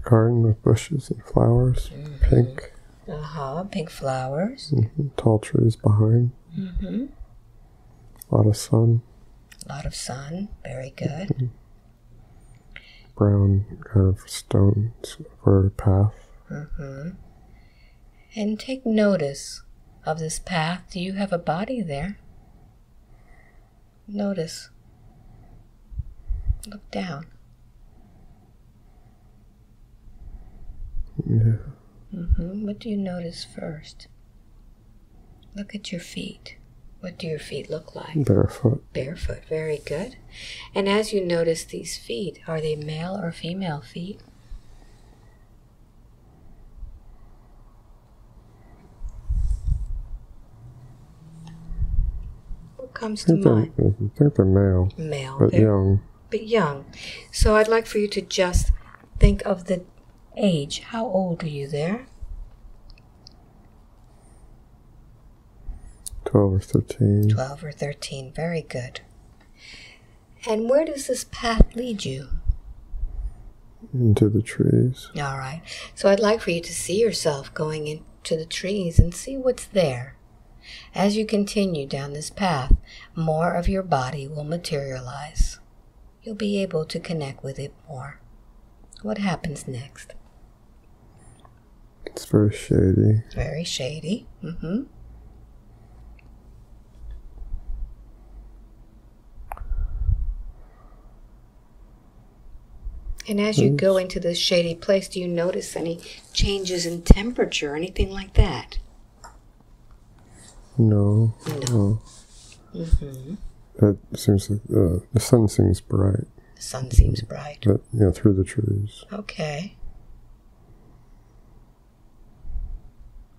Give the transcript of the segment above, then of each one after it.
garden with bushes and flowers. Pink. Pink flowers. Tall trees behind. A lot of sun. A lot of sun. Very good. Brown kind of stones for a path. And take notice of this path. Do you have a body there? Notice. Look down. Yeah. What do you notice first? Look at your feet. What do your feet look like? Barefoot. Barefoot, very good. And as you notice these feet, are they male or female feet? What comes to mind? I think they're male. Male. But young. But young. So I'd like for you to just think of the age. How old are you there? 12 or 13. 12 or 13. Very good. And where does this path lead you? Into the trees. All right. So I'd like for you to see yourself going into the trees and see what's there. As you continue down this path, more of your body will materialize. You'll be able to connect with it more. What happens next? It's very shady. Very shady. And as you go into this shady place, do you notice any changes in temperature or anything like that? No. No. It seems like the sun seems bright. The sun seems bright. But, through the trees. Okay.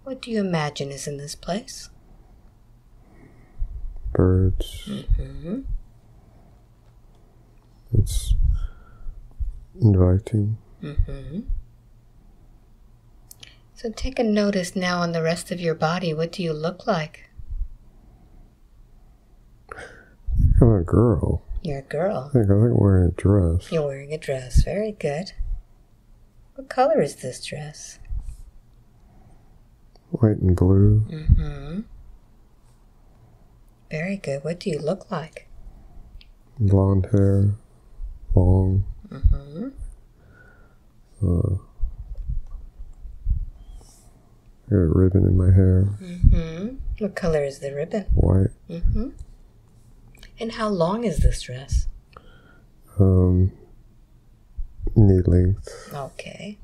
What do you imagine is in this place? Birds. It's inviting. So take a notice now on the rest of your body. What do you look like? I'm a girl. You're a girl. I think I'm wearing a dress. You're wearing a dress. Very good. What color is this dress? White and blue. Very good. What do you look like? Blonde hair. Long. I got a ribbon in my hair. What color is the ribbon? White. And how long is this dress? Knee length. Okay.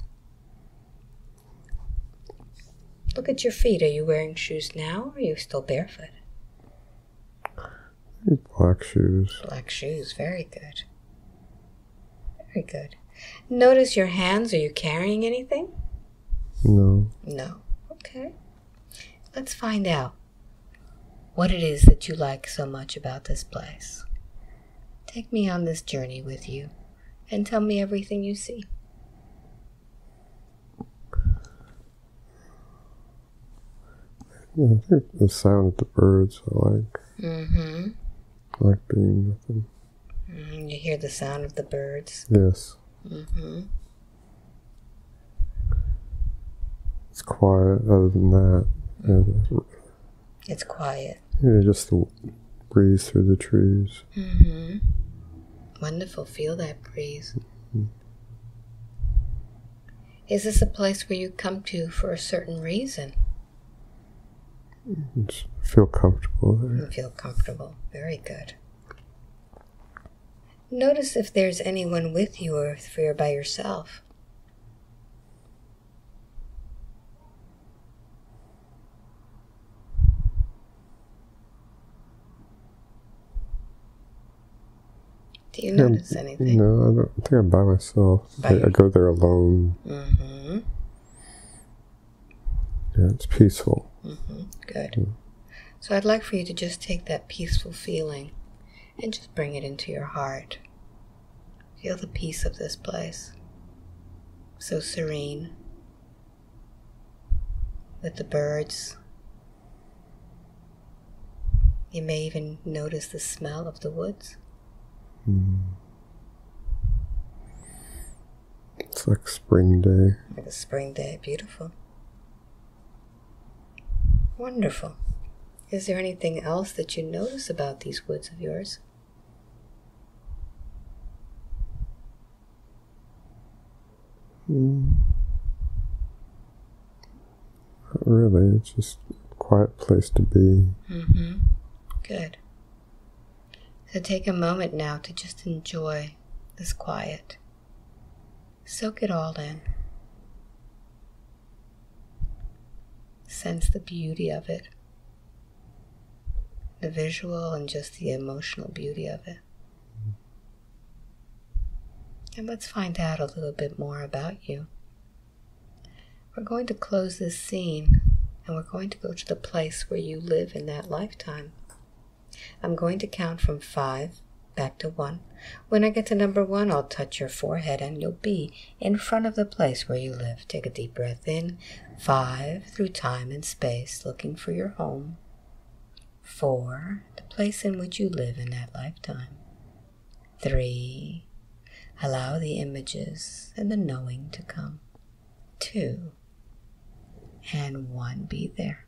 Look at your feet. Are you wearing shoes now, or are you still barefoot? Black shoes. Black shoes. Very good. Very good. Notice your hands. Are you carrying anything? No. No. Okay. Let's find out what it is that you like so much about this place. Take me on this journey with you and tell me everything you see. I think the sound of the birds I like. I like being with them. You hear the sound of the birds? Yes. It's quiet other than that. It's quiet. Just the breeze through the trees. Wonderful. Feel that breeze. Is this a place where you come to for a certain reason? Just feel comfortable there. You feel comfortable. Very good. Notice if there's anyone with you or if you're by yourself. Do you notice anything? No, I don't think I'm by myself. I go there alone. Yeah, it's peaceful. Good. So I'd like for you to just take that peaceful feeling and just bring it into your heart. Feel the peace of this place. So serene. With the birds. You may even notice the smell of the woods. It's It's like spring day. Like a spring day. Beautiful. Wonderful. Is there anything else that you notice about these woods of yours? Not really. It's just a quiet place to be. Mm-hmm. Good. So take a moment now to just enjoy this quiet. Soak it all in. Sense the beauty of it. The visual and just the emotional beauty of it. And let's find out a little bit more about you. We're going to close this scene and we're going to go to the place where you live in that lifetime. I'm going to count from 5 back to 1. When I get to number 1, I'll touch your forehead and you'll be in front of the place where you live. Take a deep breath in. 5, through time and space, looking for your home. 4, the place in which you live in that lifetime. 3, allow the images and the knowing to come. 2, and 1, be there.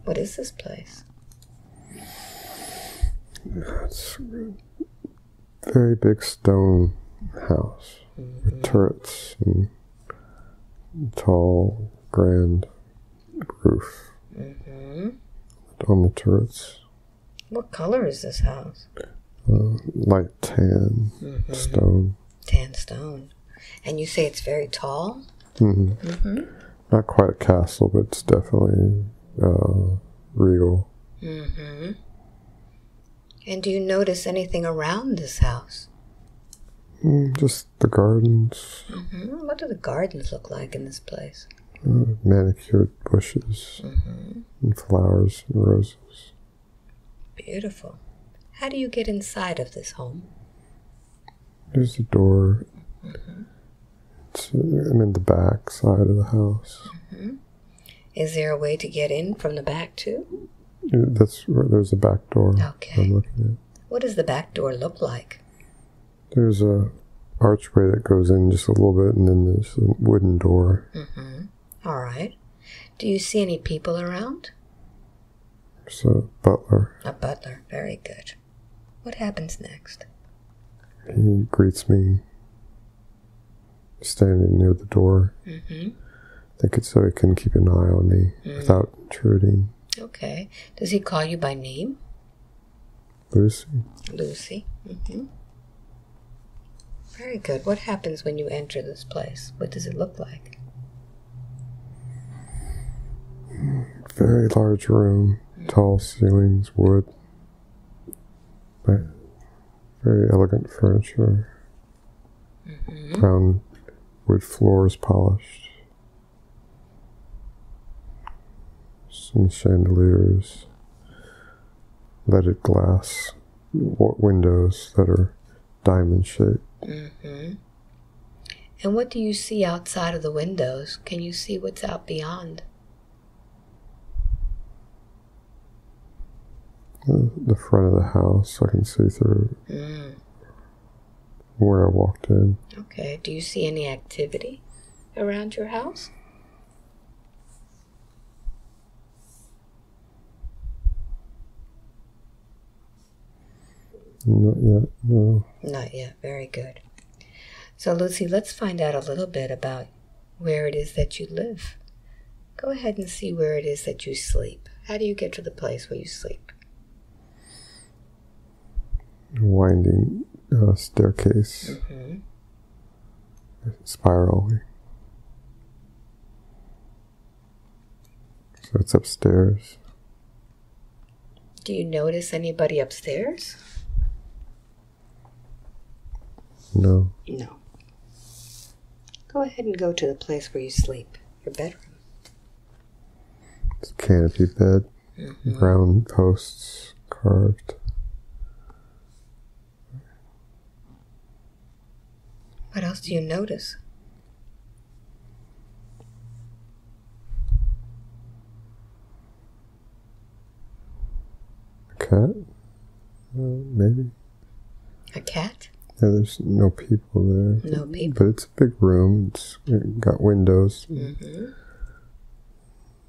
What is this place? It's a very big stone house with turrets and tall, grand roof on the turrets. What color is this house? Light tan stone. Tan stone. And you say it's very tall? Not quite a castle, but it's definitely regal. And do you notice anything around this house? Just the gardens. What do the gardens look like in this place? Manicured bushes and flowers and roses. Beautiful. How do you get inside of this home? There's a door. I'm in the back side of the house. Is there a way to get in from the back too? That's where there's a back door. Okay. I'm looking at. What does the back door look like? There's a archway that goes in just a little bit, and then there's a wooden door. All right. Do you see any people around? There's a butler. A butler. Very good. What happens next? He greets me standing near the door. I think it's so he can keep an eye on me without intruding. Okay. Does he call you by name? Lucy. Lucy. Very good. What happens when you enter this place? What does it look like? Very large room, tall ceilings, wood, very elegant furniture, brown wood floors polished, some chandeliers, leaded glass windows that are diamond shaped. And what do you see outside of the windows? Can you see what's out beyond? The front of the house, I can see through where I walked in. Okay. Do you see any activity around your house? Not yet, no. Not yet. Very good. So, Lucy, let's find out a little bit about where it is that you live. Go ahead and see where it is that you sleep. How do you get to the place where you sleep? Winding staircase, spiraling. So it's upstairs. Do you notice anybody upstairs? No. No. Go ahead and go to the place where you sleep, your bedroom. It's a canopy bed, brown posts carved. What else do you notice? A cat? Maybe. A cat? Yeah, there's no people there. No people. But it's a big room. It's got windows. Mm-hmm.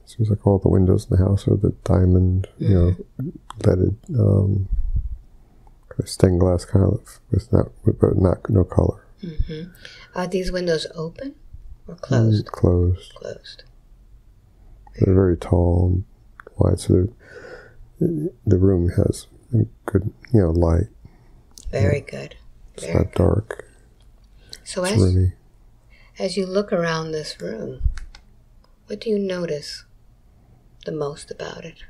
Seems like all the windows in the house are the diamond, leaded, stained glass kind of, with no color. Mm-hmm. Are these windows open or closed? Closed. Closed. They're very tall and wide, so the room has good, light. Very good. It's not dark. So it's roomy. As you look around this room, what do you notice the most about it?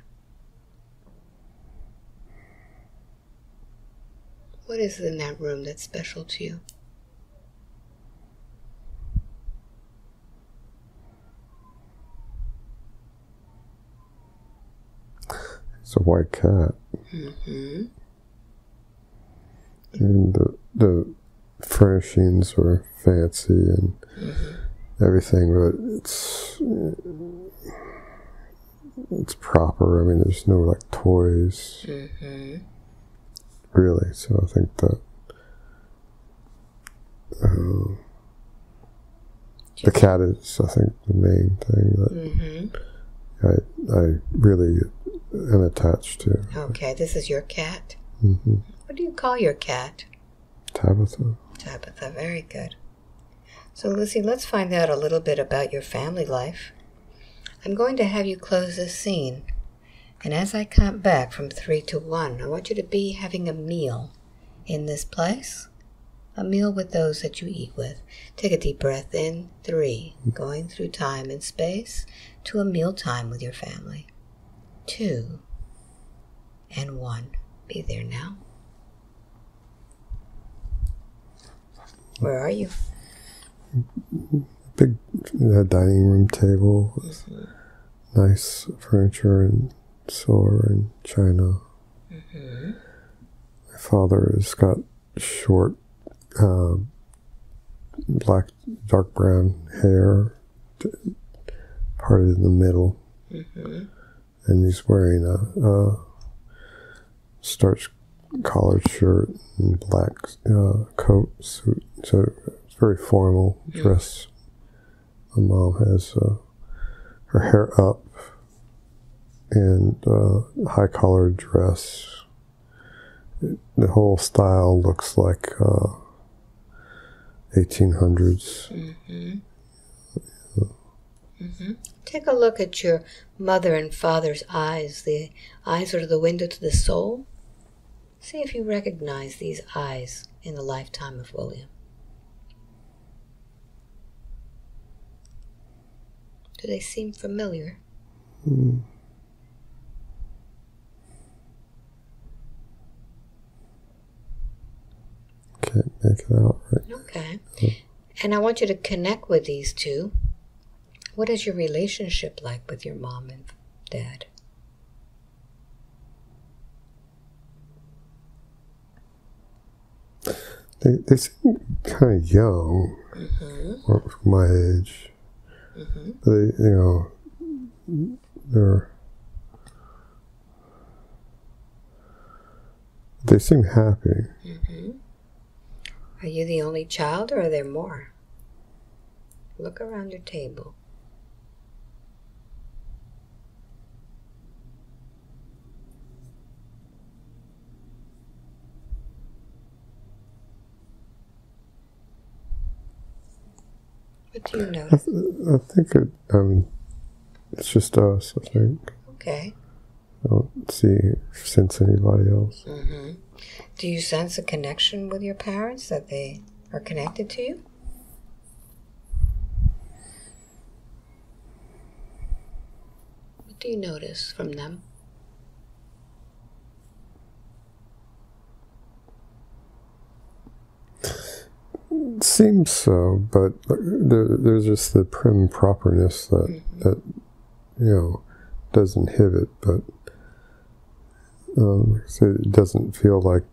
What is in that room that's special to you? It's a white cat. Mm-hmm. And the furnishings are fancy and everything, but it's proper. I mean, there's no like toys, really. So I think that the cat is, I think, the main thing that I really am attached to. Okay, this is your cat. Mm-hmm. What do you call your cat? Tabitha. Tabitha, very good. So, Lucy, let's find out a little bit about your family life. I'm going to have you close this scene. And as I count back from 3 to 1, I want you to be having a meal in this place. A meal with those that you eat with. Take a deep breath in. 3, going through time and space to a meal time with your family. 2 and 1. Be there now. Where are you? Big dining room table with nice furniture and silver and china. My father has got short, black, dark brown hair, parted in the middle, and he's wearing a starched collared shirt and black coat suit. So it's very formal dress. My mom has her hair up and high collared dress. The whole style looks like 1800s. Take a look at your mother and father's eyes. The eyes are the window to the soul. See if you recognize these eyes in the lifetime of William. Do they seem familiar? Can't make it out right. Okay. And I want you to connect with these two. What is your relationship like with your mom and dad? They seem kind of young for my age. They seem happy. Are you the only child, or are there more? Look around your table. What do you notice? I think it's just us, I think. Okay. I don't sense anybody else. Do you sense a connection with your parents, that they are connected to you? What do you notice from them? It seems so, but there's just the prim properness that doesn't inhibit, but it doesn't feel like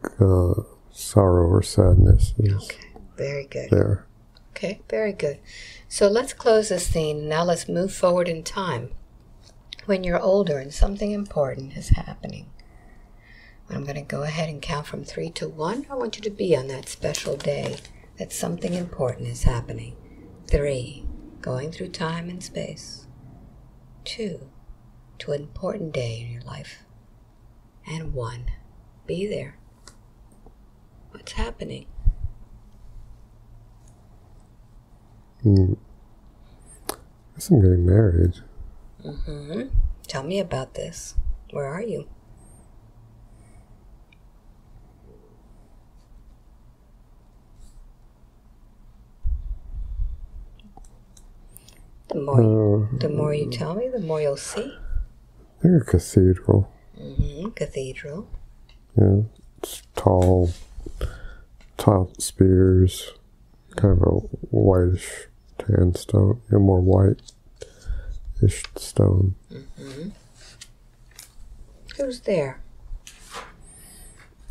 sorrow or sadness. Okay, very good. There. Okay, very good. So let's close this scene. Now let's move forward in time. When you're older and something important is happening. I'm going to go ahead and count from 3 to 1. I want you to be on that special day that something important is happening. 3, going through time and space. 2, to an important day in your life. And 1, be there. What's happening? I guess I'm getting married. Tell me about this. Where are you? The more you tell me, the more you'll see. I think a cathedral. Cathedral. Yeah, it's tall spears, kind of a whitish tan stone, more white-ish stone. Who's there?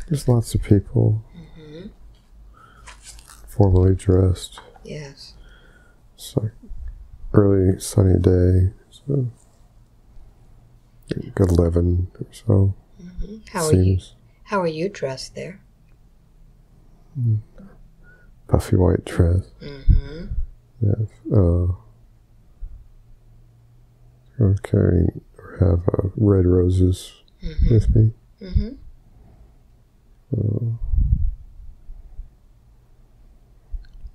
There's lots of people, formally dressed. Yes. It's like early sunny day, so like 11 or so. How are you dressed there? Puffy white dress. Yes. I'm carrying or have red roses with me.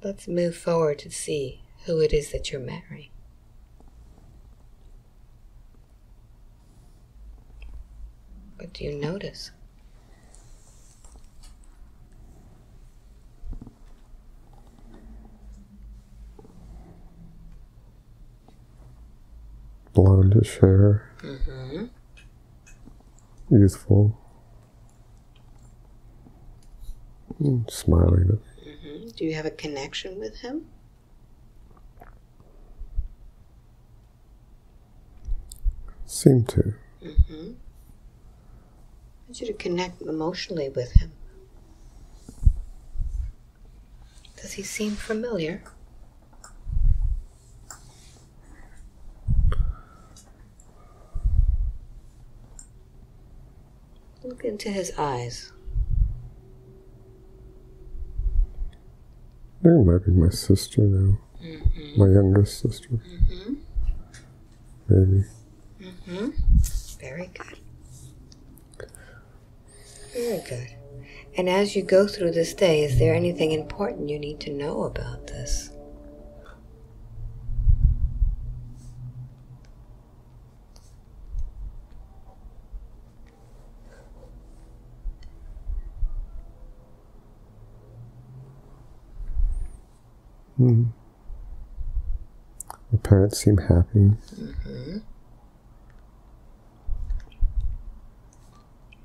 Let's move forward to see who it is that you're marrying. What do you notice? Blondish hair. Youthful. Smiling. Do you have a connection with him? Seem to. I want you to connect emotionally with him. Does he seem familiar? Look into his eyes. I think it might be my sister now. My youngest sister. Maybe. Very good. Very good. And as you go through this day, is there anything important you need to know about this? My parents seem happy.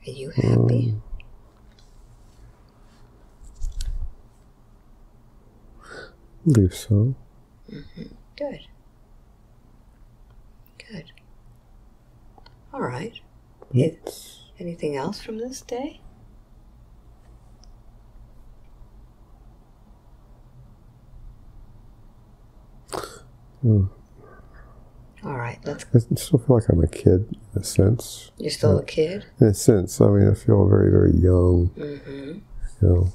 Are you happy? I believe so. Good. Good. All right. Anything else from this day? All right, I still feel like I'm a kid in a sense. You're still a kid? In a sense. I mean, I feel very, very young. You know,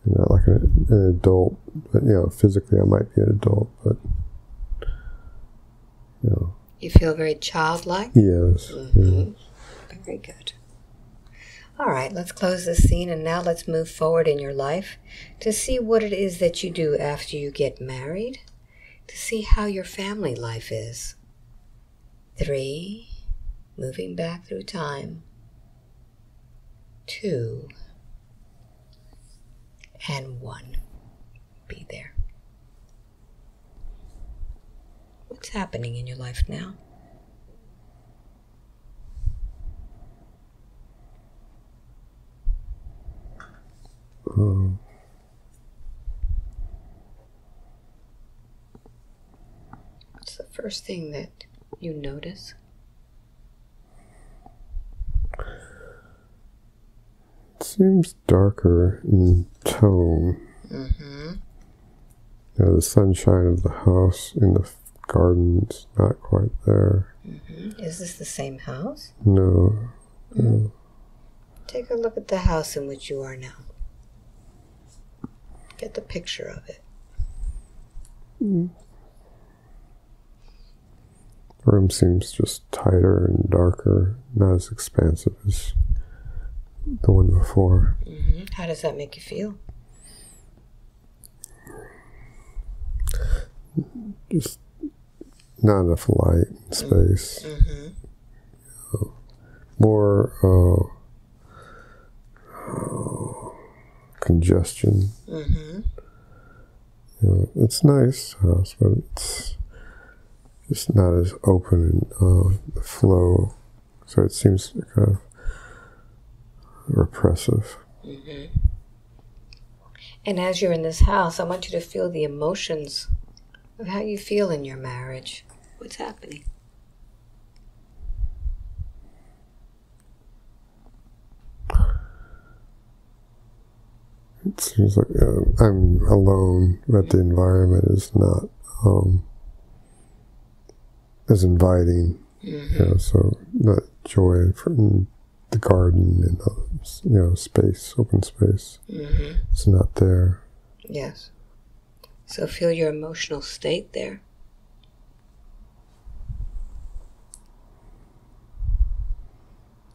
not like an adult, but, physically I might be an adult, but, You feel very childlike? Yes. Yes. Very good. All right, let's close this scene, and now let's move forward in your life to see what it is that you do after you get married, to see how your family life is. 3, moving back through time. 2, and 1, be there. What's happening in your life now? What's the first thing that you notice? It seems darker in tone. The sunshine of the house in the garden's not quite there. Is this the same house? No. Take a look at the house in which you are now. Get the picture of it. The room seems just tighter and darker, not as expansive as the one before. How does that make you feel? Just not enough light and space. More congestion. It's a nice house, but it's just not as open in the flow. So it seems kind of repressive. And as you're in this house, I want you to feel the emotions of how you feel in your marriage. What's happening? It seems like I'm alone, but the environment is not as inviting. So not joy from the garden and space, open space. It's not there. Yes. So feel your emotional state there.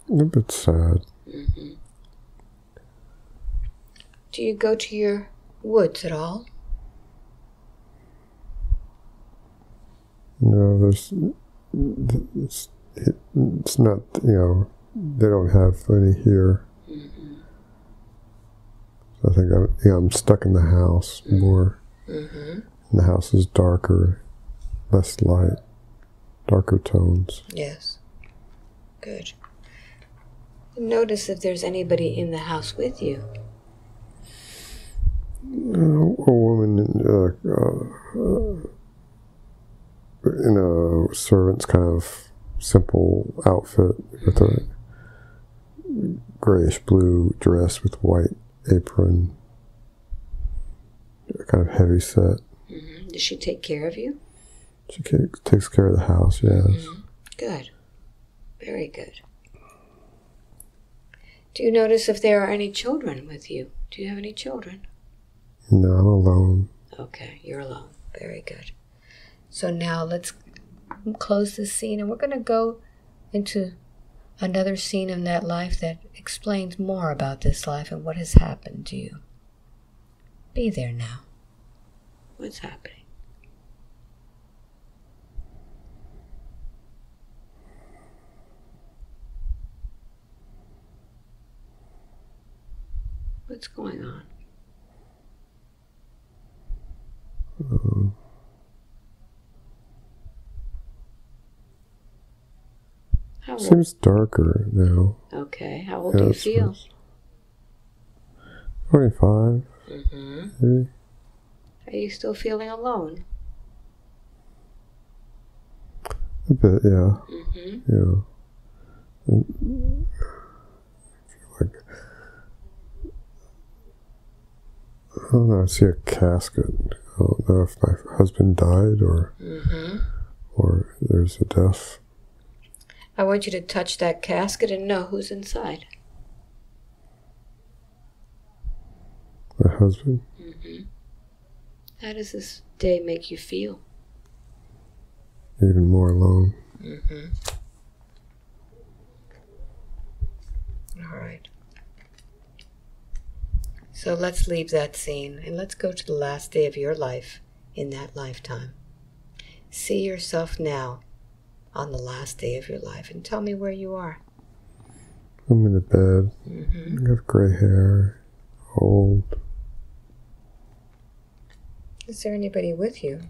A bit sad. Do you go to your woods at all? No, it's not, they don't have any here. So I think I'm stuck in the house more. And the house is darker, less light, darker tones. Yes. Good. Notice if there's anybody in the house with you. A woman in a servant's kind of simple outfit with a grayish blue dress with white apron, kind of heavy set. Does she take care of you? She takes care of the house, yes. Good. Very good. Do you notice if there are any children with you? Do you have any children? No, I'm alone. Okay, you're alone. Very good. So now let's close this scene, and we're going to go into another scene in that life that explains more about this life and what has happened to you. Be there now. What's happening? What's going on? Seems darker now. Okay. How old do you feel? 25. Maybe. Are you still feeling alone? A bit, yeah. Yeah. I feel like, I don't know, I see a casket. I don't know if my husband died or there's a death. I want you to touch that casket and know who's inside. My husband? How does this day make you feel? Even more alone. All right. So let's leave that scene and let's go to the last day of your life in that lifetime. See yourself now on the last day of your life and tell me where you are. I'm in a bed. I have gray hair, old. Is there anybody with you?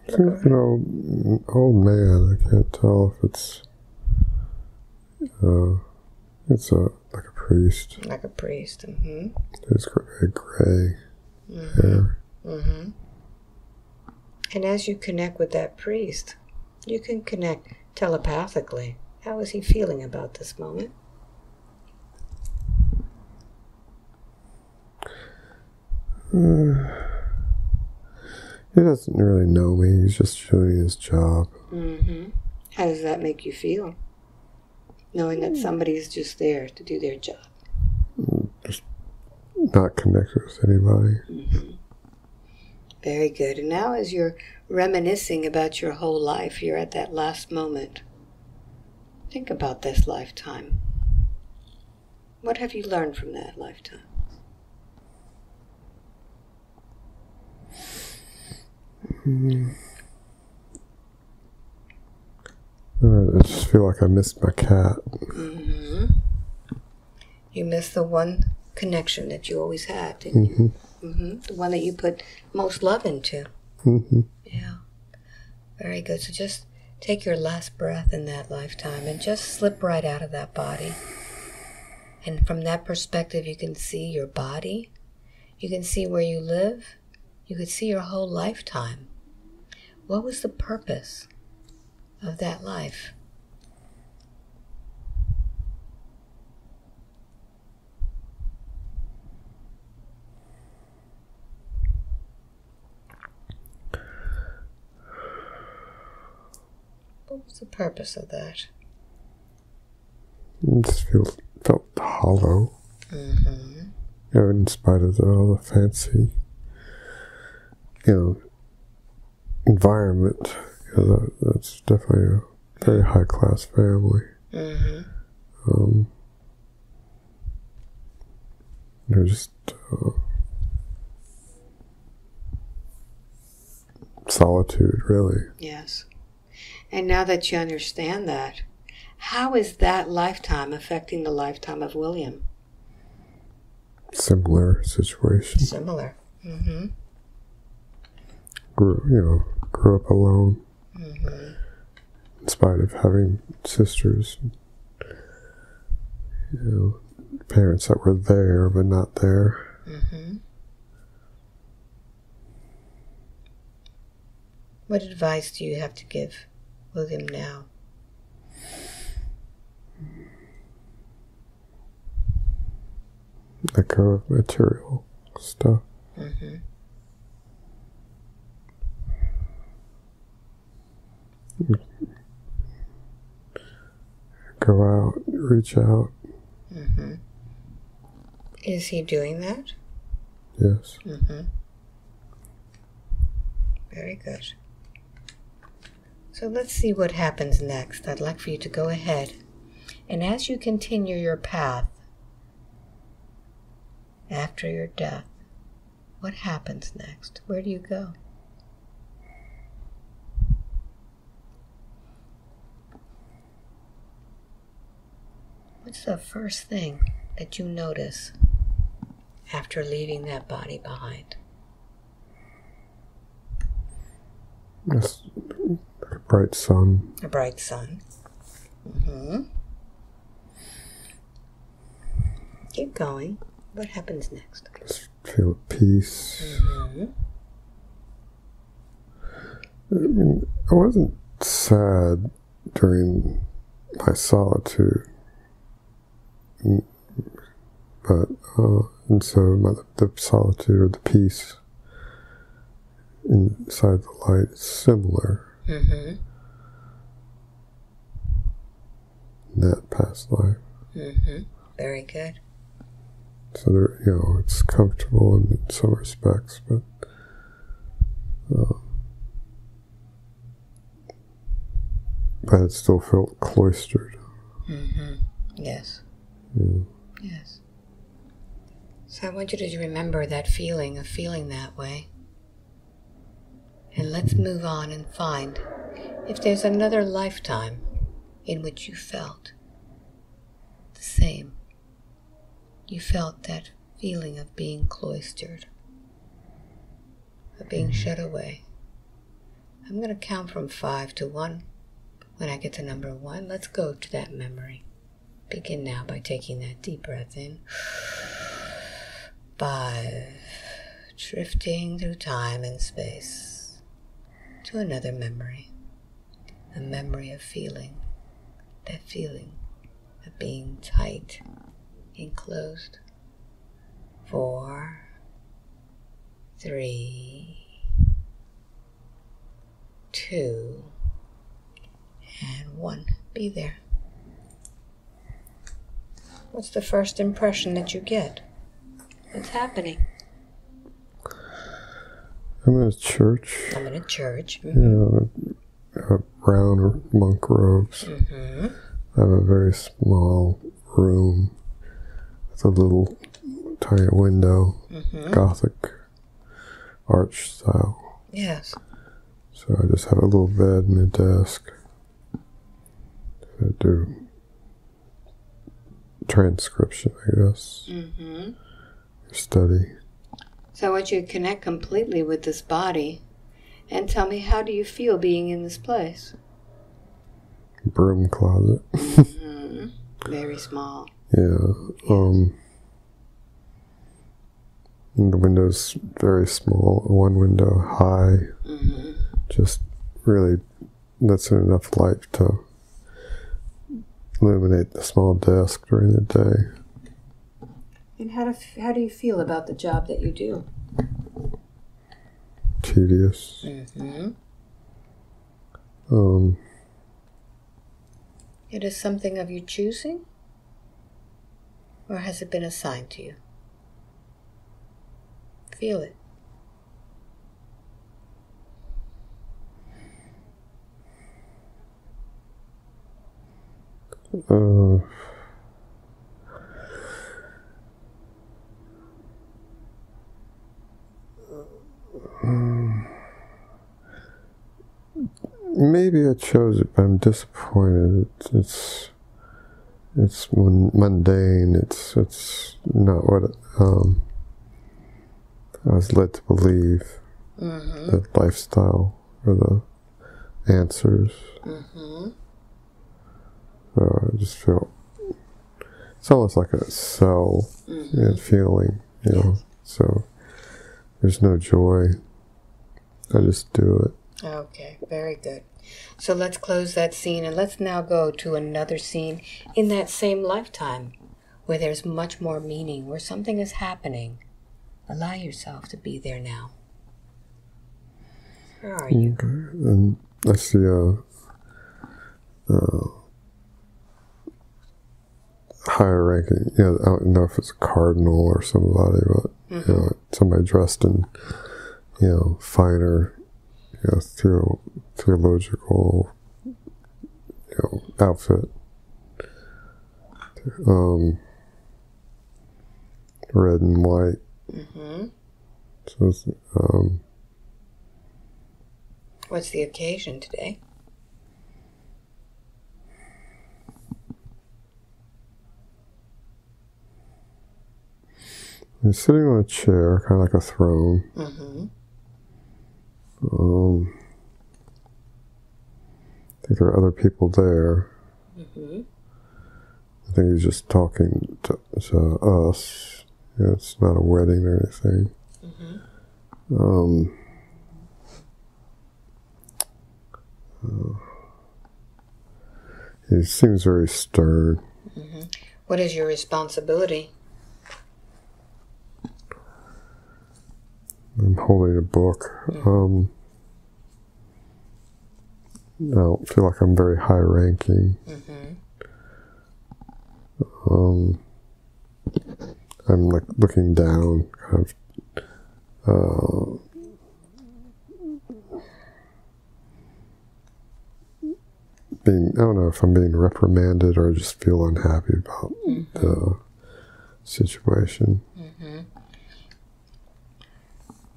An old man. I can't tell if it's like a priest. Like a priest. It's very gray hair. And as you connect with that priest, you can connect telepathically. How is he feeling about this moment? He doesn't really know me. He's just doing his job. Mm-hmm. How does that make you feel? Knowing that somebody's just there to do their job. Just not connected with anybody. Mm-hmm. Very good. And now as you're reminiscing about your whole life, you're at that last moment. Think about this lifetime. What have you learned from that lifetime? I just feel like I missed my cat. Mm-hmm. You missed the one connection that you always had, didn't you? Mm-hmm. The one that you put most love into. Mm-hmm. Yeah. Very good. So just take your last breath in that lifetime and just slip right out of that body. And from that perspective, you can see your body. You can see where you live. You can see your whole lifetime. What was the purpose of that life? What was the purpose of that? It just felt hollow. Mm-hmm. You know, in spite of all the fancy, environment. That's definitely a very high-class family. Mm-hmm. They're just solitude, really. Yes. And now that you understand that, how is that lifetime affecting the lifetime of William? Similar situation. Similar. Mm-hmm. Grew up alone. Mm-hmm. In spite of having sisters, parents that were there but not there. Mm-hmm. What advice do you have to give William now? Let go of material stuff. Mm-hmm. Go out, reach out. Mm-hmm. Is he doing that? Yes. Mm-hmm. Very good. So let's see what happens next. I'd like for you to go ahead. And as you continue your path after your death, what happens next? Where do you go? What's the first thing that you notice after leaving that body behind? Yes. A bright sun. A bright sun. Mm-hmm. Keep going. What happens next? Just feel peace. Mm-hmm. I wasn't sad during my solitude, but and so the solitude or the peace inside the light is similar. Mm-hmm. In that past life. Mm-hmm. Very good. So there, it's comfortable in some respects, but it still felt cloistered. Mm-hmm. Yes. Yeah. Yes. So I want you to remember that feeling of feeling that way. And let's move on and find if there's another lifetime in which you felt the same. You felt that feeling of being cloistered, of being shut away. I'm going to count from 5 to 1. When I get to number 1, let's go to that memory. Begin now by taking that deep breath in. 5. Drifting through time and space to another memory. A memory of feeling. That feeling of being tight, enclosed. 4. 3, 2, and 1. Be there. What's the first impression that you get? What's happening? I'm in a church. I'm in a church. Brown monk robes. I have a very small room with a little tiny window, Gothic arch style. Yes. So I just have a little bed and a desk. I do transcription, I guess. Study. So I want you to connect completely with this body and tell me, how do you feel being in this place? Broom closet. Very small. Yeah. The window's very small. One window high. Just really lets in enough light to illuminate the small desk during the day. And how do you feel about the job that you do? Tedious. It is something of your choosing? Or has it been assigned to you? Feel it. Maybe I chose it, but I'm disappointed. It's mundane. It's not what I was led to believe. The lifestyle or the answers. So I just feel it's almost like a cell feeling, you know. So there's no joy. I just do it. Okay, very good. So let's close that scene and let's now go to another scene in that same lifetime where there's much more meaning, where something is happening. Allow yourself to be there now. Where are you? Okay. And I see a higher ranking, I don't know if it's a cardinal or somebody, but somebody dressed in, finer, theological, outfit. Red and white. So it's, what's the occasion today? He's sitting on a chair, kind of like a throne. I think there are other people there. I think he's just talking to us. It's not a wedding or anything. He seems very stern. What is your responsibility? I'm holding a book. I don't feel like I'm very high-ranking. I'm like looking down, kind of. I don't know if I'm being reprimanded or just feel unhappy about the situation.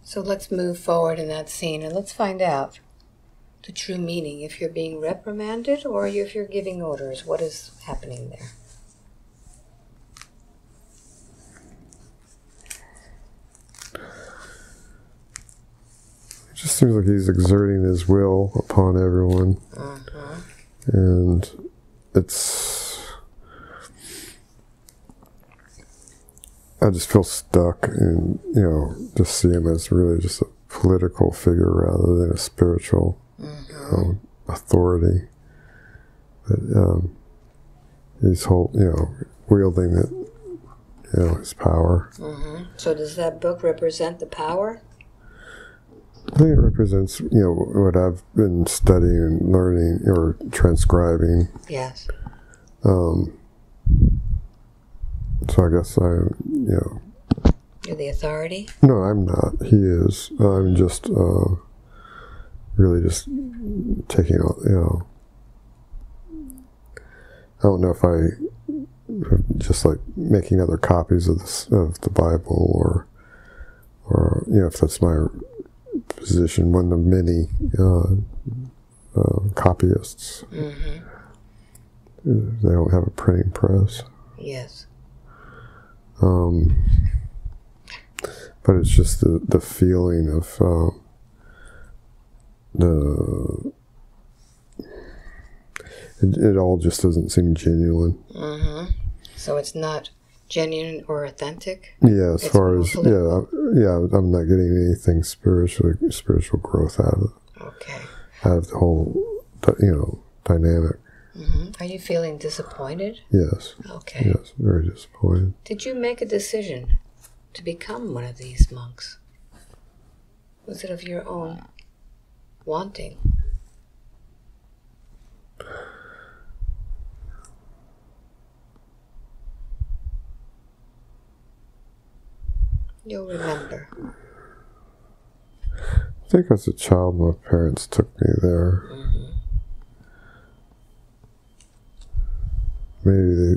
So let's move forward in that scene and let's find out the true meaning. If you're being reprimanded or if you're giving orders, what is happening there? It just seems like he's exerting his will upon everyone. And I just feel stuck and, just see him as really just a political figure rather than a spiritual authority. But he's wielding it, his power. So does that book represent the power? I think it represents, what I've been studying and learning or transcribing. Yes. So I guess You're the authority? No, I'm not. He is. I'm just really just taking on, I don't know if I just like making other copies of the Bible or if that's my position, one of many copyists. Mm-hmm. They don't have a printing press. Yes. But it's just the feeling of it all just doesn't seem genuine. Mm-hmm. So it's not genuine or authentic? Yeah, as far as, I'm not getting anything spiritual growth out of it. Okay. Out of the whole, dynamic. Mm-hmm. Are you feeling disappointed? Yes. Okay. Yes, very disappointed. Did you make a decision to become one of these monks? Was it of your own wanting? You'll remember. I think as a child, my parents took me there. Mm-hmm. Maybe they,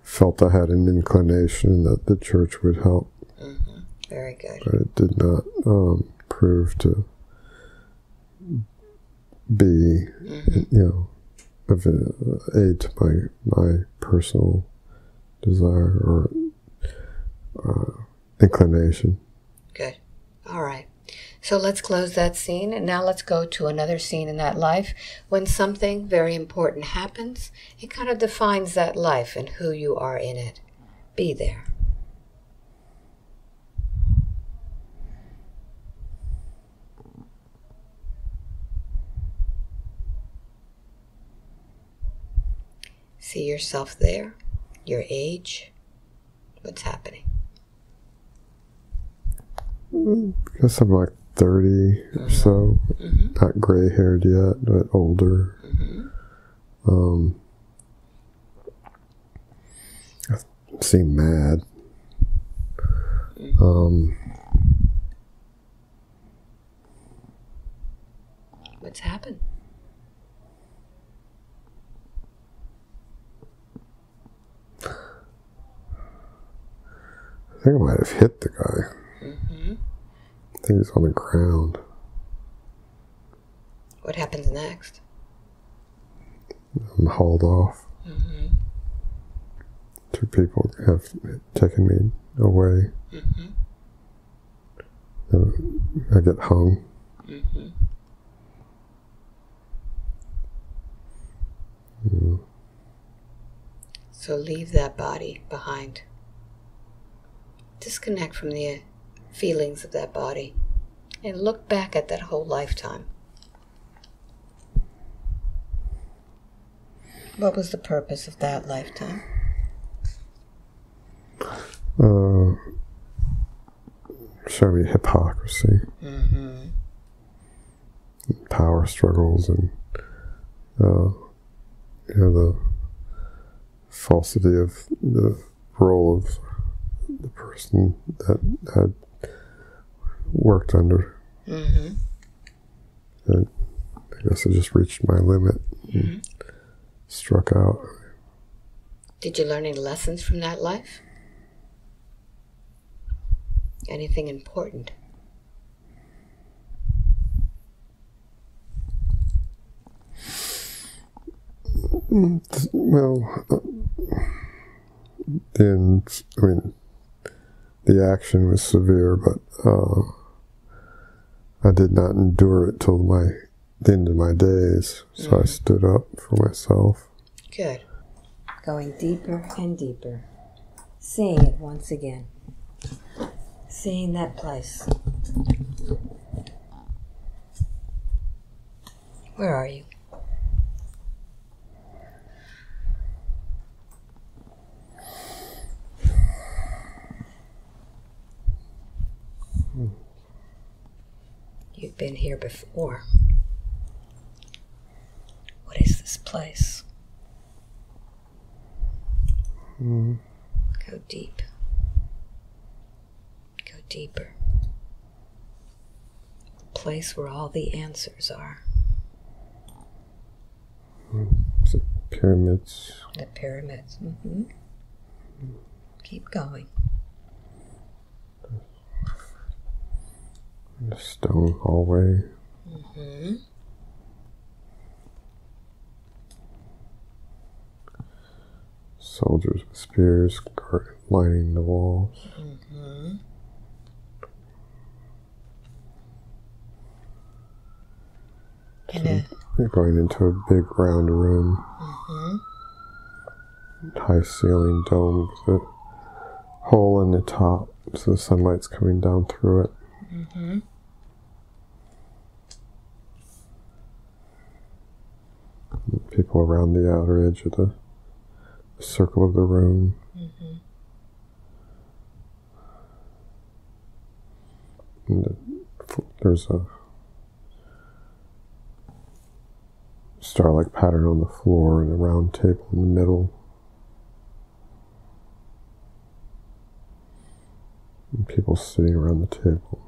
felt I had an inclination that the church would help. Mm-hmm. Very good. But it did not prove to be, of aid to my personal desire or inclination. Good. All right. So let's close that scene, and now let's go to another scene in that life. When something very important happens, it kind of defines that life and who you are in it. Be there. See yourself there, your age, what's happening. I guess I'm like 30 or so. Mm-hmm. Not gray-haired yet, but older. Mm-hmm. I seem mad. What's happened? I think I might have hit the guy. Mm-hmm. I think he's on the ground. What happens next? I'm hauled off. Mm-hmm. 2 people have taken me away. Mm-hmm. I get hung. Mm-hmm. So leave that body behind. Disconnect from the feelings of that body and look back at that whole lifetime. What was the purpose of that lifetime? Show me hypocrisy, Mm-hmm. power struggles, and the falsity of the role of the person that had worked under. Mm-hmm. And I guess I just reached my limit and struck out. Did you learn any lessons from that life? Anything important? Well, the action was severe, but I did not endure it till the end of my days. So I stood up for myself. Good. Going deeper and deeper. Seeing it once again. Seeing that place. Where are you? been here before. What is this place? Go deep. Go deeper. A place where all the answers are. The pyramids. The pyramids. Keep going. The stone hallway. Soldiers with spears lining the walls. And You're going into a big round room. High ceiling dome with a hole in the top, so the sunlight's coming down through it. People around the outer edge of the circle of the room. And there's a star-like pattern on the floor and a round table in the middle. And people sitting around the table.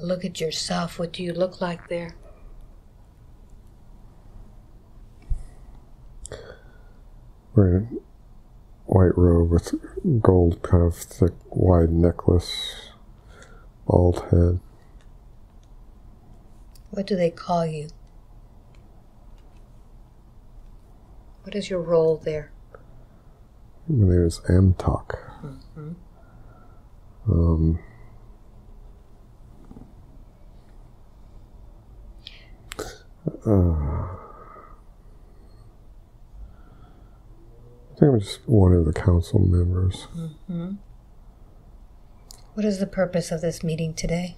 look at yourself. What do you look like there? Wearing a white robe with gold, kind of thick, wide necklace, bald head. What do they call you? What is your role there? My name is Amtok. I think I'm just one of the council members. What is the purpose of this meeting today?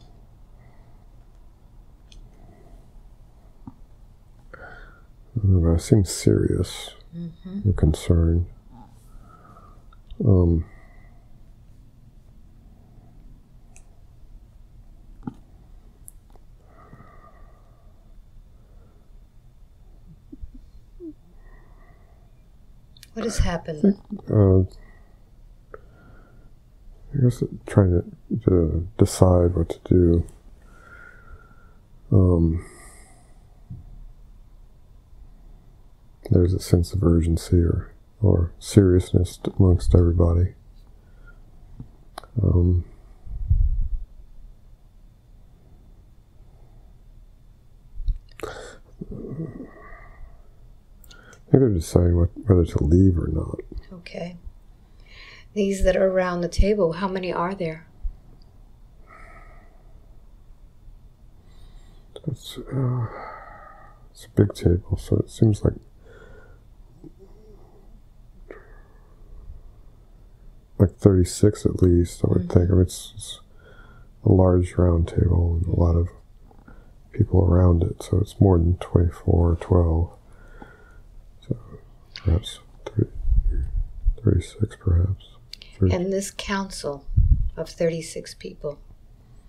I seem serious. I'm concerned. What has happened? I guess trying to decide what to do. There's a sense of urgency or seriousness amongst everybody. I think they're deciding whether to leave or not. Okay. These that are around the table, how many are there? It's a big table, so it seems like 36 at least, I would think. I mean, it's a large round table and a lot of people around it, so it's more than 24 or 12. So perhaps 36, perhaps. 30. And this council of 36 people,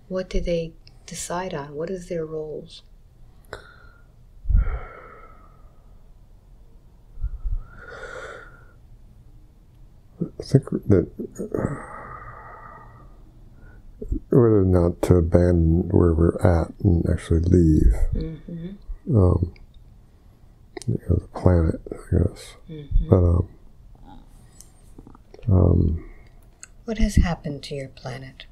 what do they decide on? What is their roles? I think that whether or not to abandon where we're at and actually leave the planet, I guess. But What has happened to your planet?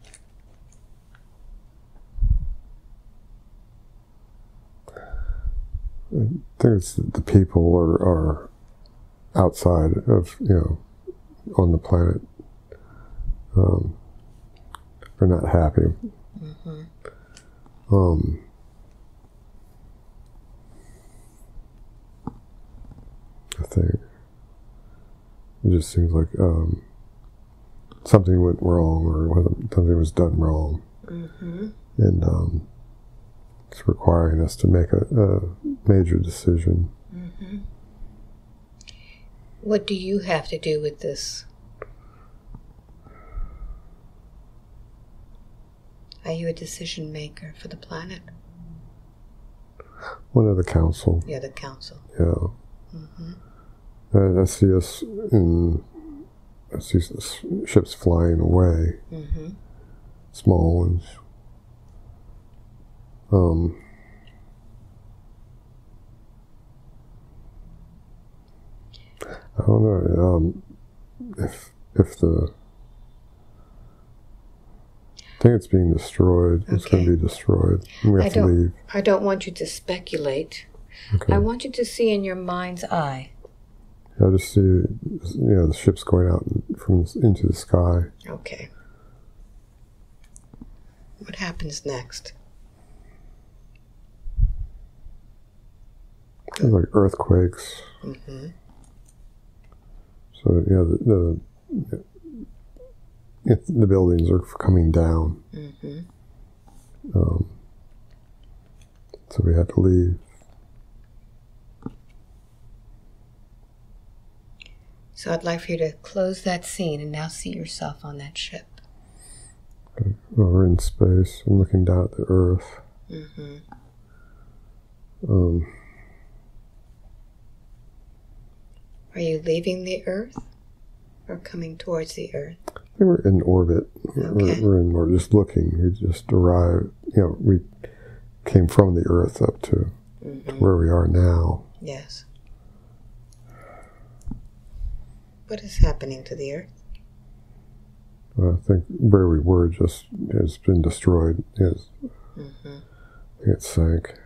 I think it's the people are outside of, on the planet. They're not happy. I think it just seems like something went wrong, or something was done wrong, and it's requiring us to make a major decision. What do you have to do with this? Are you a decision maker for the planet? One of the council. Yeah, the council. Yeah. Mm-hmm. I see us I see ships flying away. Mm-hmm. Small ones. I don't know if the I think it's being destroyed. Okay. It's going to be destroyed. And we have to leave. I don't want you to speculate. Okay. I want you to see in your mind's eye. I just see, the ships going out into the sky. Okay. What happens next? It's like earthquakes. Mm-hmm. So the buildings are coming down. Mm-hmm. So we had to leave. So I'd like for you to close that scene and now see yourself on that ship. Okay. Well, we're in space. I'm looking down at the Earth. Mm-hmm. Are you leaving the Earth or coming towards the Earth? I think we're in orbit. Okay. We're just looking. We just arrived. We came from the Earth up to where we are now. Yes. What is happening to the Earth? I think where we were just has been destroyed. Yes. Mm-hmm. I think it sank.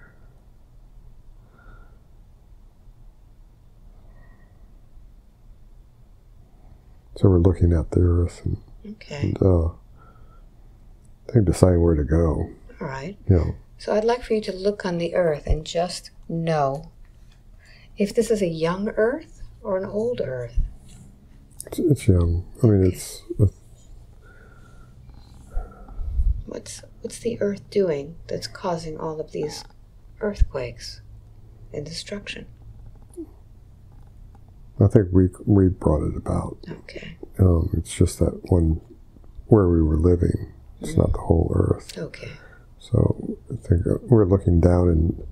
So we're looking at the Earth and, okay. I think deciding where to go. All right. Yeah. So I'd like for you to look on the Earth and just know if this is a young Earth or an old Earth. It's young. I mean, okay. What's the Earth doing that's causing all of these earthquakes and destruction? I think we brought it about. Okay. It's just that one where we were living. It's not the whole Earth. Okay. So I think we're looking down and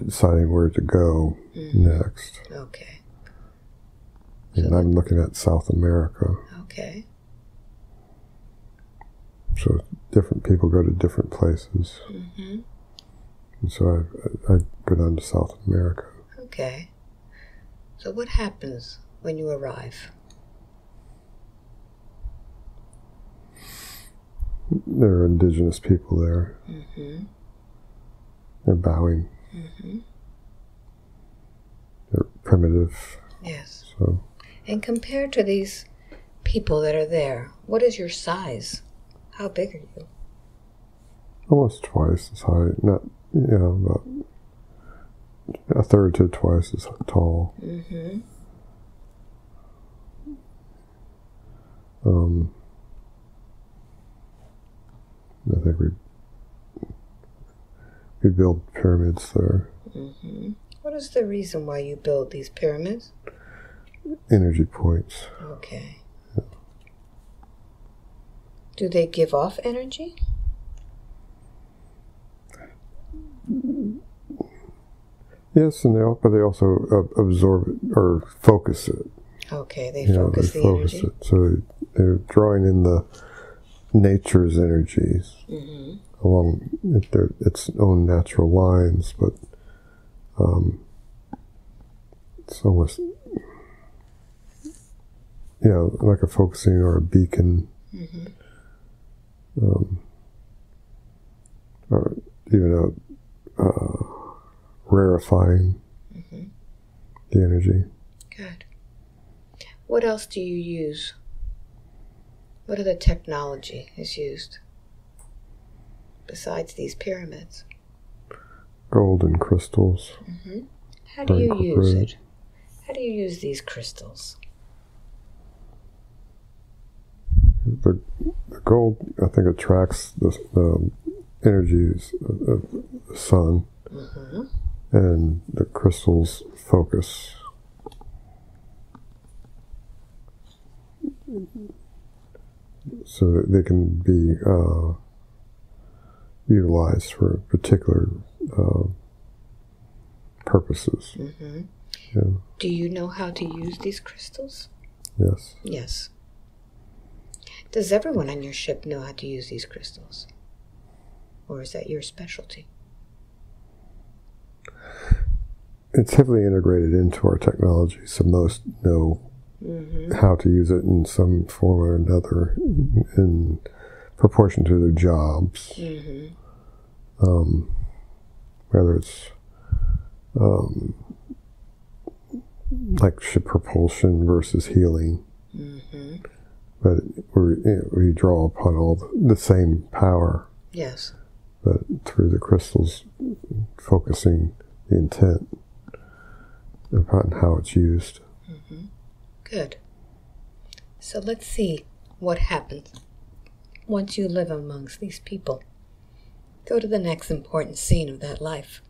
deciding where to go next. Okay. And so I'm looking at South America. Okay. So different people go to different places. Mm-hmm. And so I go down to South America. Okay. So what happens when you arrive? There are indigenous people there. Mm-hmm. They're bowing. Mm-hmm. They're primitive. Yes. So. And compared to these people that are there, what is your size? How big are you? Almost twice as high. Not, about a third to twice as tall. Mm-hmm. I think we build pyramids there. Mm-hmm. What is the reason why you build these pyramids? Energy points. Okay. Yeah. Do they give off energy? Yes, but they also absorb it or focus it. Okay, they focus the energy. It. So they're drawing in the nature's energies along its own natural lines, but it's almost like a focusing or a beacon, or even a rarefying the energy. Good. What else do you use? What other technology is used besides these pyramids? Gold and crystals. How do you use it? How do you use these crystals? The gold, I think, attracts the energies of the sun, and the crystals focus. So that they can be utilized for particular purposes. Mm-hmm. Yeah. Do you know how to use these crystals? Yes. Yes. Does everyone on your ship know how to use these crystals? Or is that your specialty? It's heavily integrated into our technology, so most know how to use it in some form or another in proportion to their jobs. Whether it's like ship propulsion versus healing. But we draw upon all the same power. Yes. But through the crystals, focusing the intent upon how it's used. Good. So let's see what happens once you live amongst these people. Go to the next important scene of that life.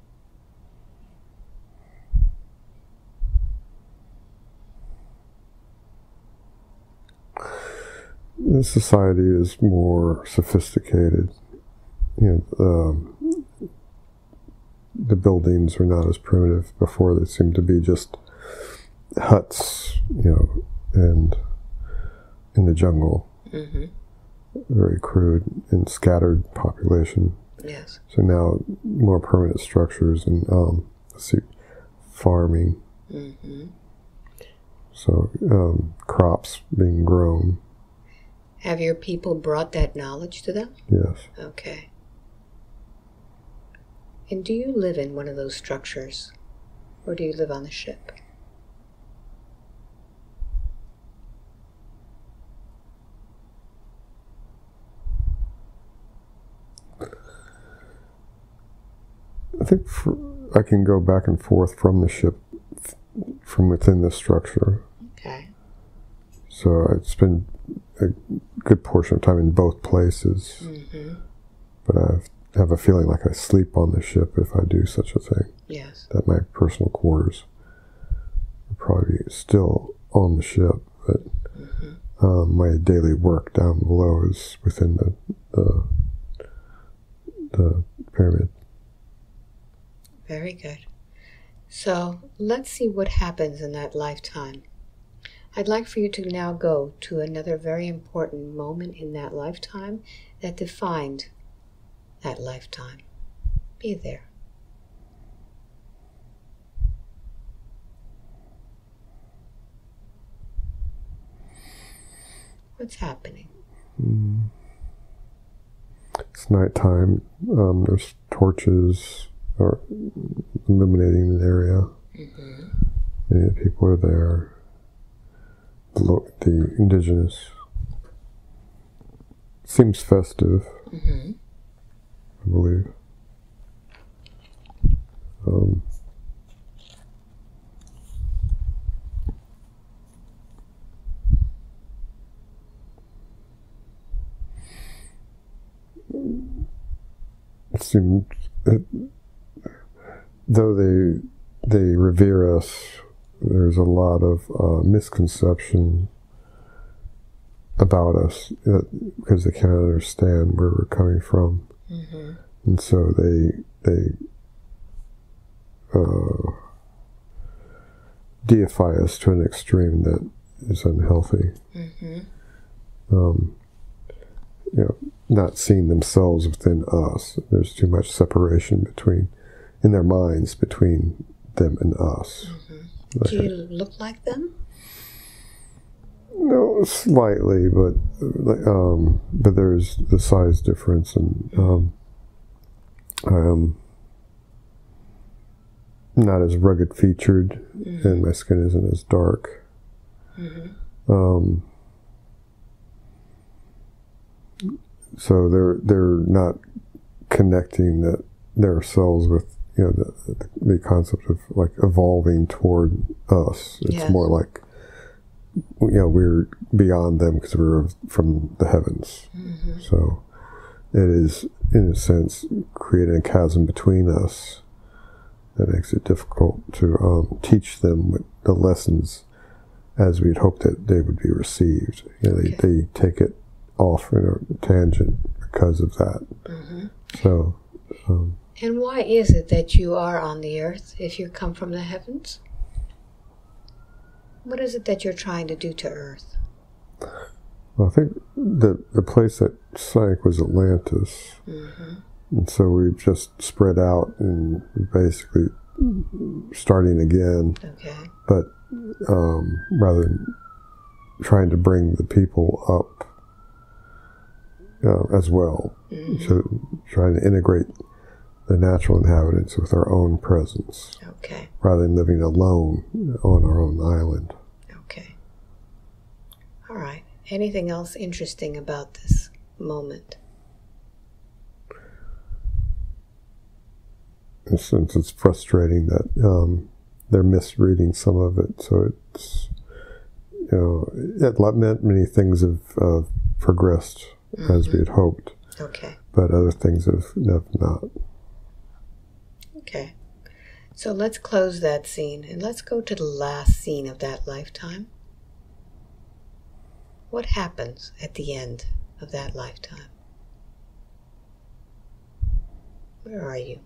The society is more sophisticated. The buildings are not as primitive before. They seem to be just huts, and in the jungle. Very crude and scattered population. Yes. So now more permanent structures and farming. So crops being grown. Have your people brought that knowledge to them? Yes. Okay. And do you live in one of those structures? Or do you live on the ship? I think I can go back and forth from the ship, from within the structure. Okay. So I spend a good portion of time in both places. But I have a feeling like I sleep on the ship if I do such a thing. Yes. That my personal quarters are probably still on the ship, but my daily work down below is within the pyramid. Very good. So let's see what happens in that lifetime. I'd like for you to now go to another very important moment in that lifetime that defined that lifetime. Be there. What's happening? It's nighttime. There's torches illuminating an area. Many of the people are there. The indigenous. Seems festive, I believe. It seems, though they revere us, there's a lot of misconception about us because they can't understand where we're coming from, and so they deify us to an extreme that is unhealthy. Not seeing themselves within us. There's too much separation in their minds between them and us. Do you look like them? No, slightly, but there's the size difference, and I not as rugged featured, and my skin isn't as dark. So they're not connecting their selves with the concept of like evolving toward us. It's more like we're beyond them because we're from the heavens. So it is, in a sense, creating a chasm between us that makes it difficult to teach them the lessons as we'd hoped that they would be received. They take it off in a tangent because of that. So And why is it that you are on the earth if you come from the heavens? What is it that you're trying to do to earth? Well, I think the place that sank was Atlantis. Mm-hmm. And so we've just spread out and basically starting again. Okay. But rather than trying to bring the people up as well. Mm-hmm. So trying to integrate the natural inhabitants with our own presence. Okay. Rather than living alone on our own island. Okay. All right. Anything else interesting about this moment? In a sense, it's frustrating that they're misreading some of it. So it's, many things have progressed mm-hmm. as we had hoped. Okay. But other things have not. Okay. So let's close that scene and let's go to the last scene of that lifetime. What happens at the end of that lifetime? Where are you?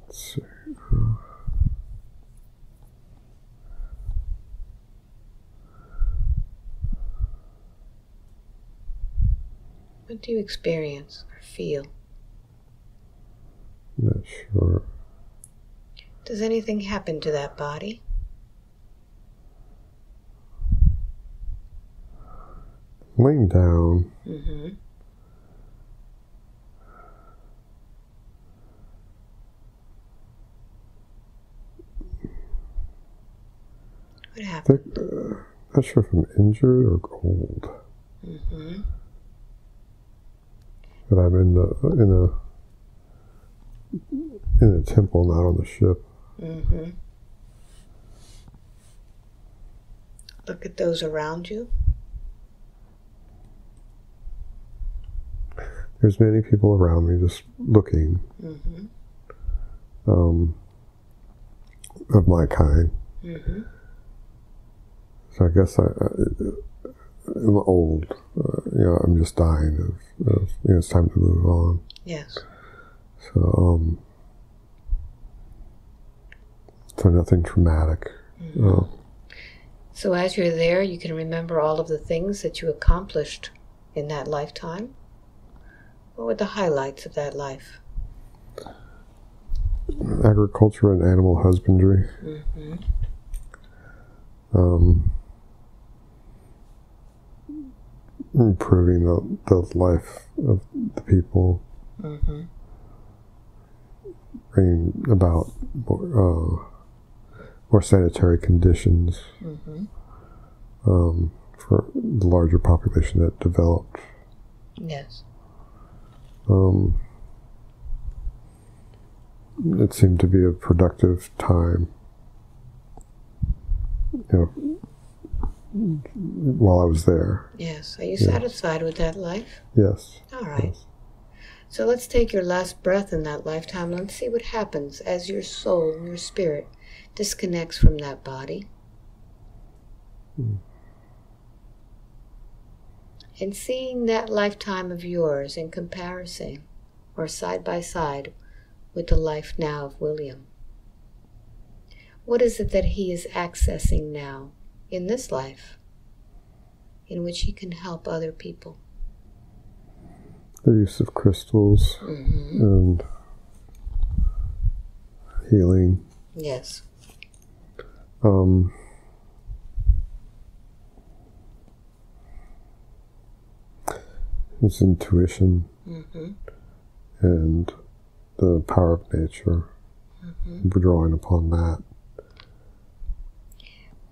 Let's see. What do you experience or feel? Not sure. Does anything happen to that body? Laying down. Mm-hmm. What happened? Not sure if I'm injured or cold. Mm-hmm. But I'm in a temple, not on the ship. Mm-hmm. Look at those around you. There's many people around me just looking. Mm-hmm. Of my kind. Mm-hmm. So I guess I'm old. I'm just dying of it's time to move on. Yes. So nothing traumatic. Mm-hmm. So as you're there, you can remember all of the things that you accomplished in that lifetime. What were the highlights of that life? Agriculture and animal husbandry. Mm-hmm. Improving the life of the people. Mm-hmm. Bringing about more sanitary conditions mm-hmm. For the larger population that developed. Yes. It seemed to be a productive time. While I was there. Yes. Are you satisfied with that life? Yes. All right. Yes. So let's take your last breath in that lifetime. Let's see what happens as your soul, your spirit, disconnects from that body. And seeing that lifetime of yours in comparison or side by side with the life now of William. What is it that he is accessing now in this life in which he can help other people? The use of crystals mm-hmm. and healing. Yes. His intuition mm-hmm. and the power of nature. Mm-hmm. Drawing upon that.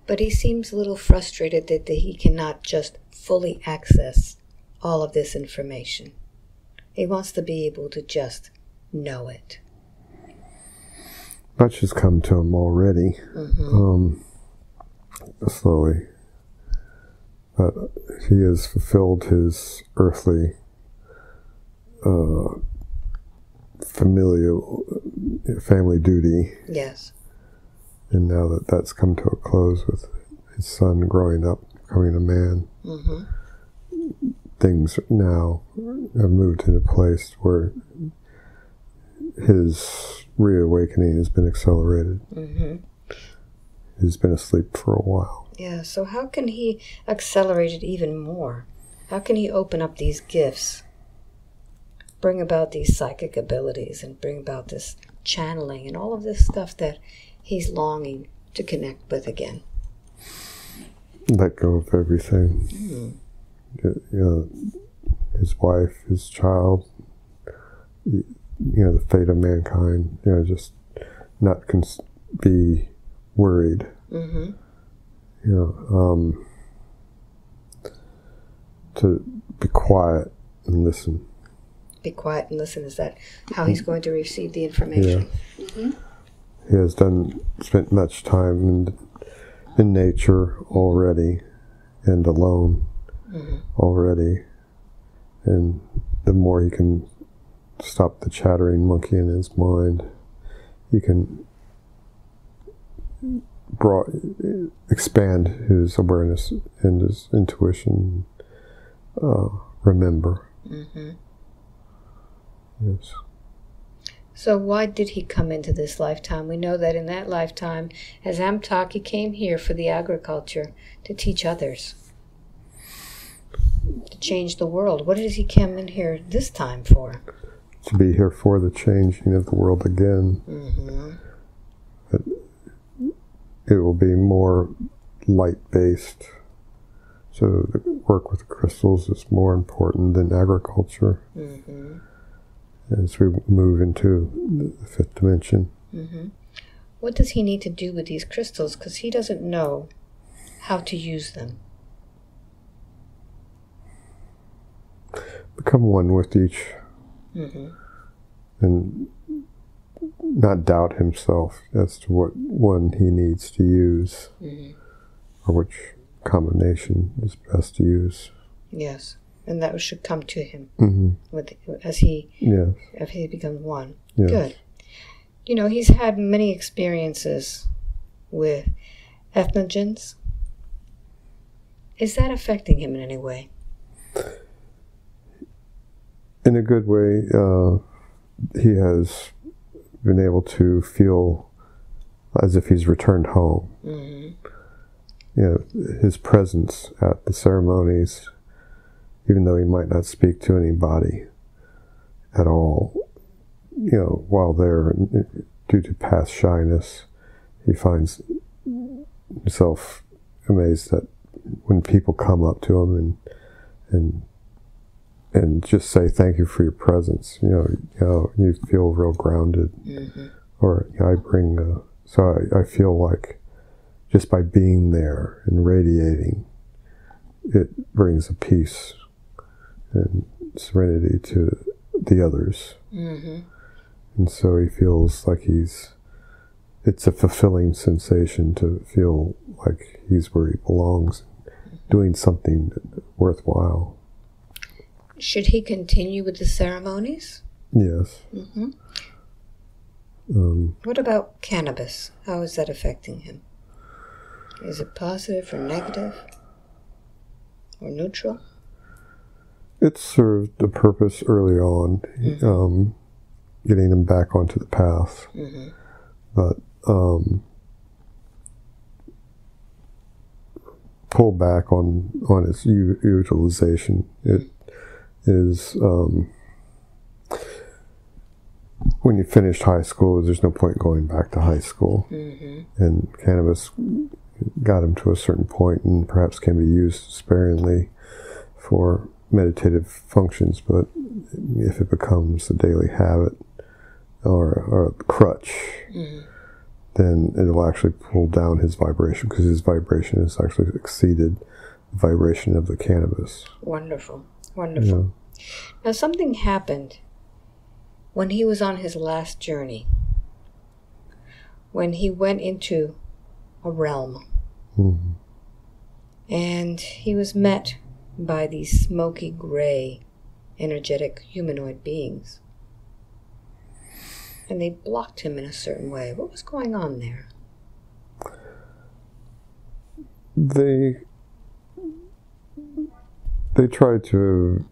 But he seems a little frustrated that he cannot just fully access all of this information. He wants to be able to just know it. Much has come to him already, mm-hmm. Slowly. But he has fulfilled his earthly familial family duty. Yes. And now that that's come to a close with his son growing up, becoming a man, things now have moved into place where his reawakening has been accelerated. He's been asleep for a while. Yeah, so how can he accelerate it even more? How can he open up these gifts, bring about these psychic abilities, and bring about this channeling and all of this stuff that he's longing to connect with again? Let go of everything. You know, his wife, his child, you know, the fate of mankind, you know, just not be worried. You know, to be quiet and listen. Be quiet and listen. Is that how he's going to receive the information? Yeah. He has spent much time in nature already, and alone already. And the more he can stop the chattering monkey in his mind, he can expand his awareness and his intuition. Remember. Yes. So why did he come into this lifetime? We know that in that lifetime, as Amtok, he came here for the agriculture to teach others, to change the world. What did he come in here this time for? To be here for the changing of the world again. It will be more light-based. So the work with the crystals is more important than agriculture. As we move into the fifth dimension. What does he need to do with these crystals? Because he doesn't know how to use them. Become one with each. And not doubt himself as to what one he needs to use. Or which combination is best to use. Yes. And that should come to him as he becomes one. Yes. Good. You know, he's had many experiences with ethnogens. Is that affecting him in any way? In a good way, he has been able to feel as if he's returned home. You know, his presence at the ceremonies, even though he might not speak to anybody at all, you know, while there, due to past shyness, he finds himself amazed that when people come up to him and just say thank you for your presence, you know, you feel real grounded. Or I bring, so I feel like just by being there and radiating, it brings a peace and serenity to the others. And so he feels like it's a fulfilling sensation to feel like he's where he belongs, doing something worthwhile. Should he continue with the ceremonies? Yes. What about cannabis? How is that affecting him? Is it positive or negative? Or neutral? It served a purpose early on, getting him back onto the path. But pull back on its utilization. It is when you finished high school, there's no point going back to high school. And cannabis got him to a certain point and perhaps can be used sparingly for meditative functions, but if it becomes a daily habit or a crutch, then it'll actually pull down his vibration, because his vibration has actually exceeded the vibration of the cannabis. Wonderful. Wonderful. Now, something happened when he was on his last journey, when he went into a realm, and he was met by these smoky gray, energetic humanoid beings. and they blocked him in a certain way. What was going on there? They tried to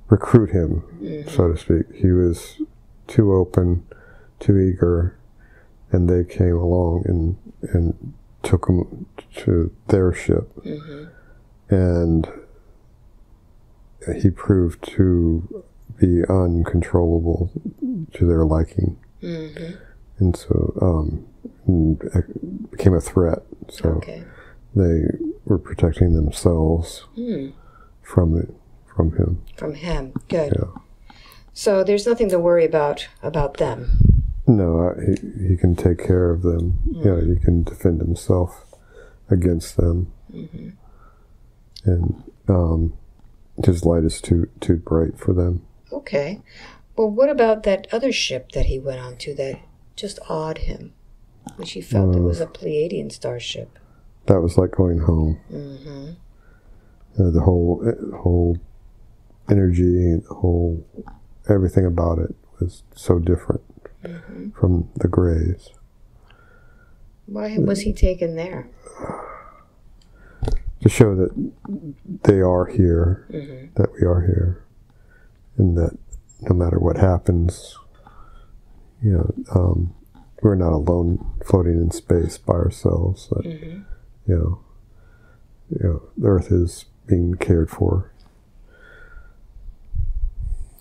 recruit him, so to speak. He was too open, too eager, and they came along and took him to their ship. And he proved to be uncontrollable to their liking. And so it became a threat. So they were protecting themselves from him. From him. Good. Yeah. So there's nothing to worry about them. No, he can take care of them. Yeah, he can defend himself against them. And his light is too bright for them. Okay. Well, what about that other ship that he went on to that just awed him, which he felt it was a Pleiadian starship? That was like going home. The whole energy, everything about it was so different from the Greys. Why was he taken there? To show that they are here, that we are here, and that no matter what happens, we're not alone floating in space by ourselves. That, the Earth is being cared for.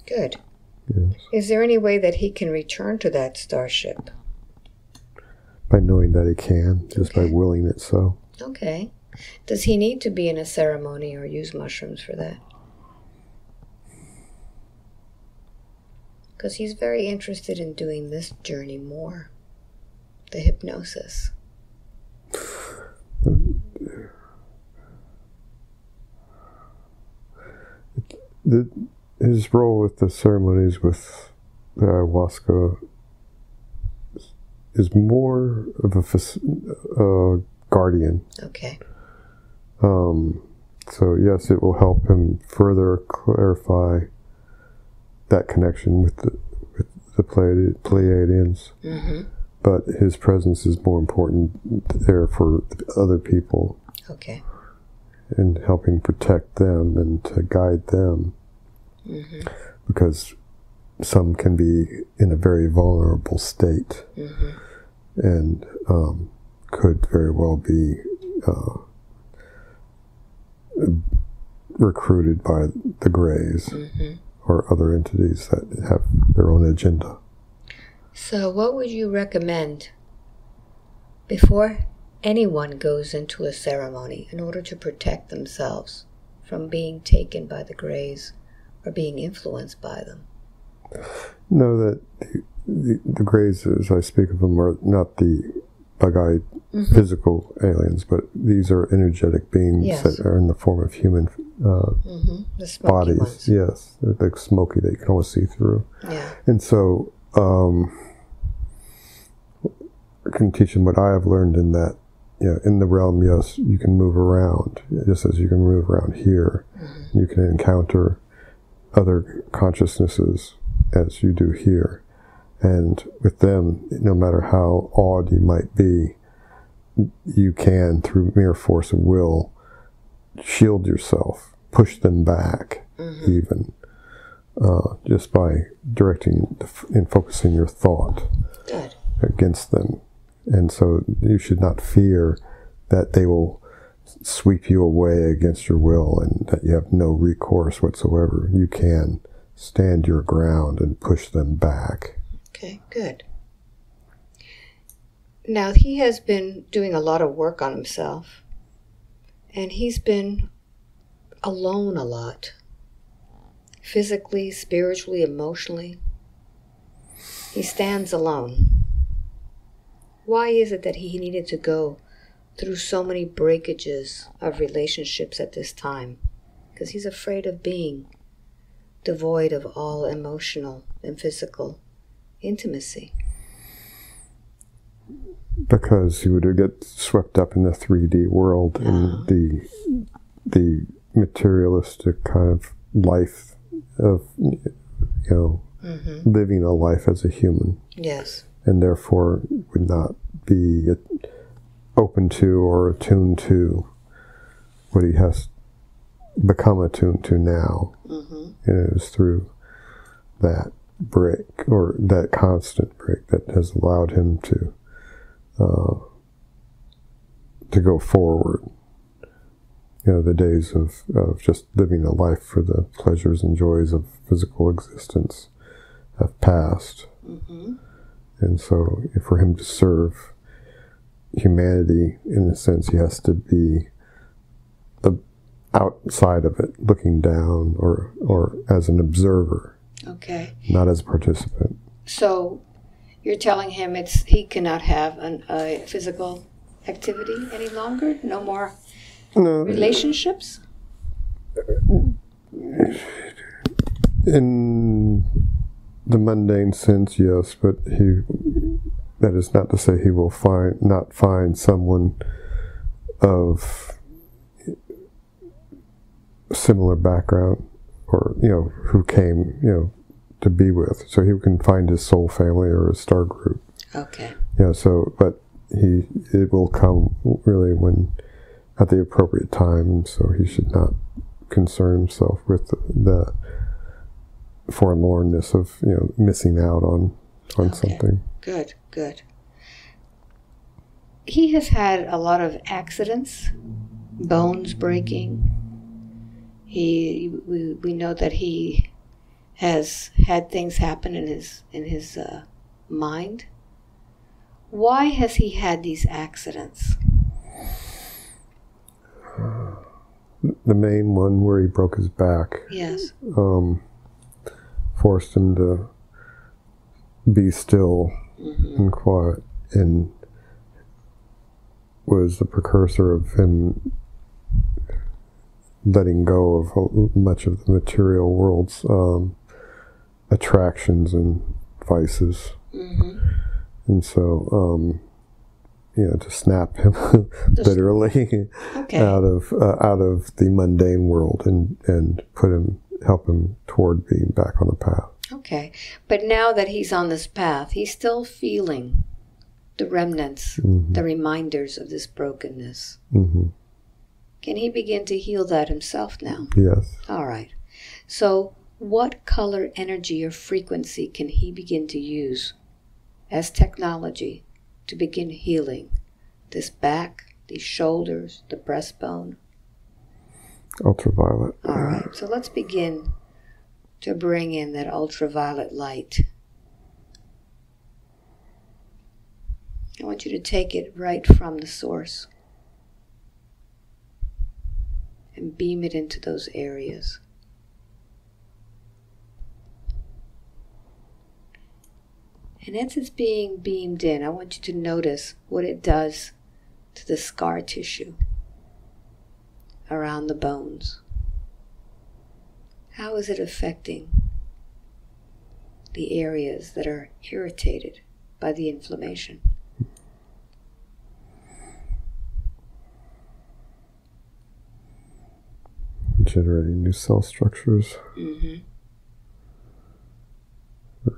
Good. Yes. Is there any way that he can return to that starship? By knowing that he can, just by willing it so. Okay. Does he need to be in a ceremony or use mushrooms for that? Because he's very interested in doing this journey more, the hypnosis. His role with the ceremonies with the ayahuasca is more of a guardian. Okay. So yes, it will help him further clarify that connection with the Pleiadians. But his presence is more important there for other people. Okay. And helping protect them and to guide them. Because some can be in a very vulnerable state and could very well be recruited by the Greys or other entities that have their own agenda. So what would you recommend before anyone goes into a ceremony in order to protect themselves from being taken by the Greys or being influenced by them? Know that the Greys, as I speak of them, are not the bug-eyed physical aliens, but these are energetic beings that are in the form of human the smoky bodies. Ones. Yes, they're like smoky that you can almost see through. Yeah. And so I can teach them what I have learned in that, in the realm, yes, you can move around, just as you can move around here. You can encounter other consciousnesses as you do here. And with them, no matter how awed you might be, you can, through mere force of will, shield yourself, push them back, even, just by directing and focusing your thought against them. And so you should not fear that they will sweep you away against your will and that you have no recourse whatsoever. You can stand your ground and push them back. Okay, good. Now, he has been doing a lot of work on himself, and he's been alone a lot, physically, spiritually, emotionally. He stands alone. Why is it that he needed to go through so many breakages of relationships at this time? Because he's afraid of being devoid of all emotional and physical intimacy. Because he would get swept up in the 3D world and the materialistic kind of life of living a life as a human. Yes. And therefore would not be open to or attuned to what he has become attuned to now. And it was through that break, or that constant break, that has allowed him to go forward. The days of just living a life for the pleasures and joys of physical existence have passed. And so for him to serve humanity, in a sense, he has to be outside of it, looking down, or as an observer. Okay. Not as a participant. So you're telling him he cannot have a physical activity any longer? No more relationships? In the mundane sense, yes, but that is not to say he will not find someone of similar background, or who came to be with, so he can find his soul family or his star group. Okay. But it will come really when at the appropriate time, and so he should not concern himself with the forlornness of missing out on something. Good. He has had a lot of accidents, bones breaking. We know that he has had things happen in his mind. Why has he had these accidents? The main one, where he broke his back, yes, forced him to be still and quiet, and was the precursor of him letting go of much of the material world's attractions and vices. And so, to snap him literally out of the mundane world and help him toward being back on the path. Okay, but now that he's on this path, he's still feeling the remnants, the reminders of this brokenness. Can he begin to heal that himself now? Yes. All right. So what color, energy, or frequency can he begin to use as technology to begin healing this back, these shoulders, the breastbone? Ultraviolet. All right. So let's begin to bring in that ultraviolet light. I want you to take it right from the source and beam it into those areas. And as it's being beamed in, I want you to notice what it does to the scar tissue around the bones. How is it affecting the areas that are irritated by the inflammation? Generating new cell structures,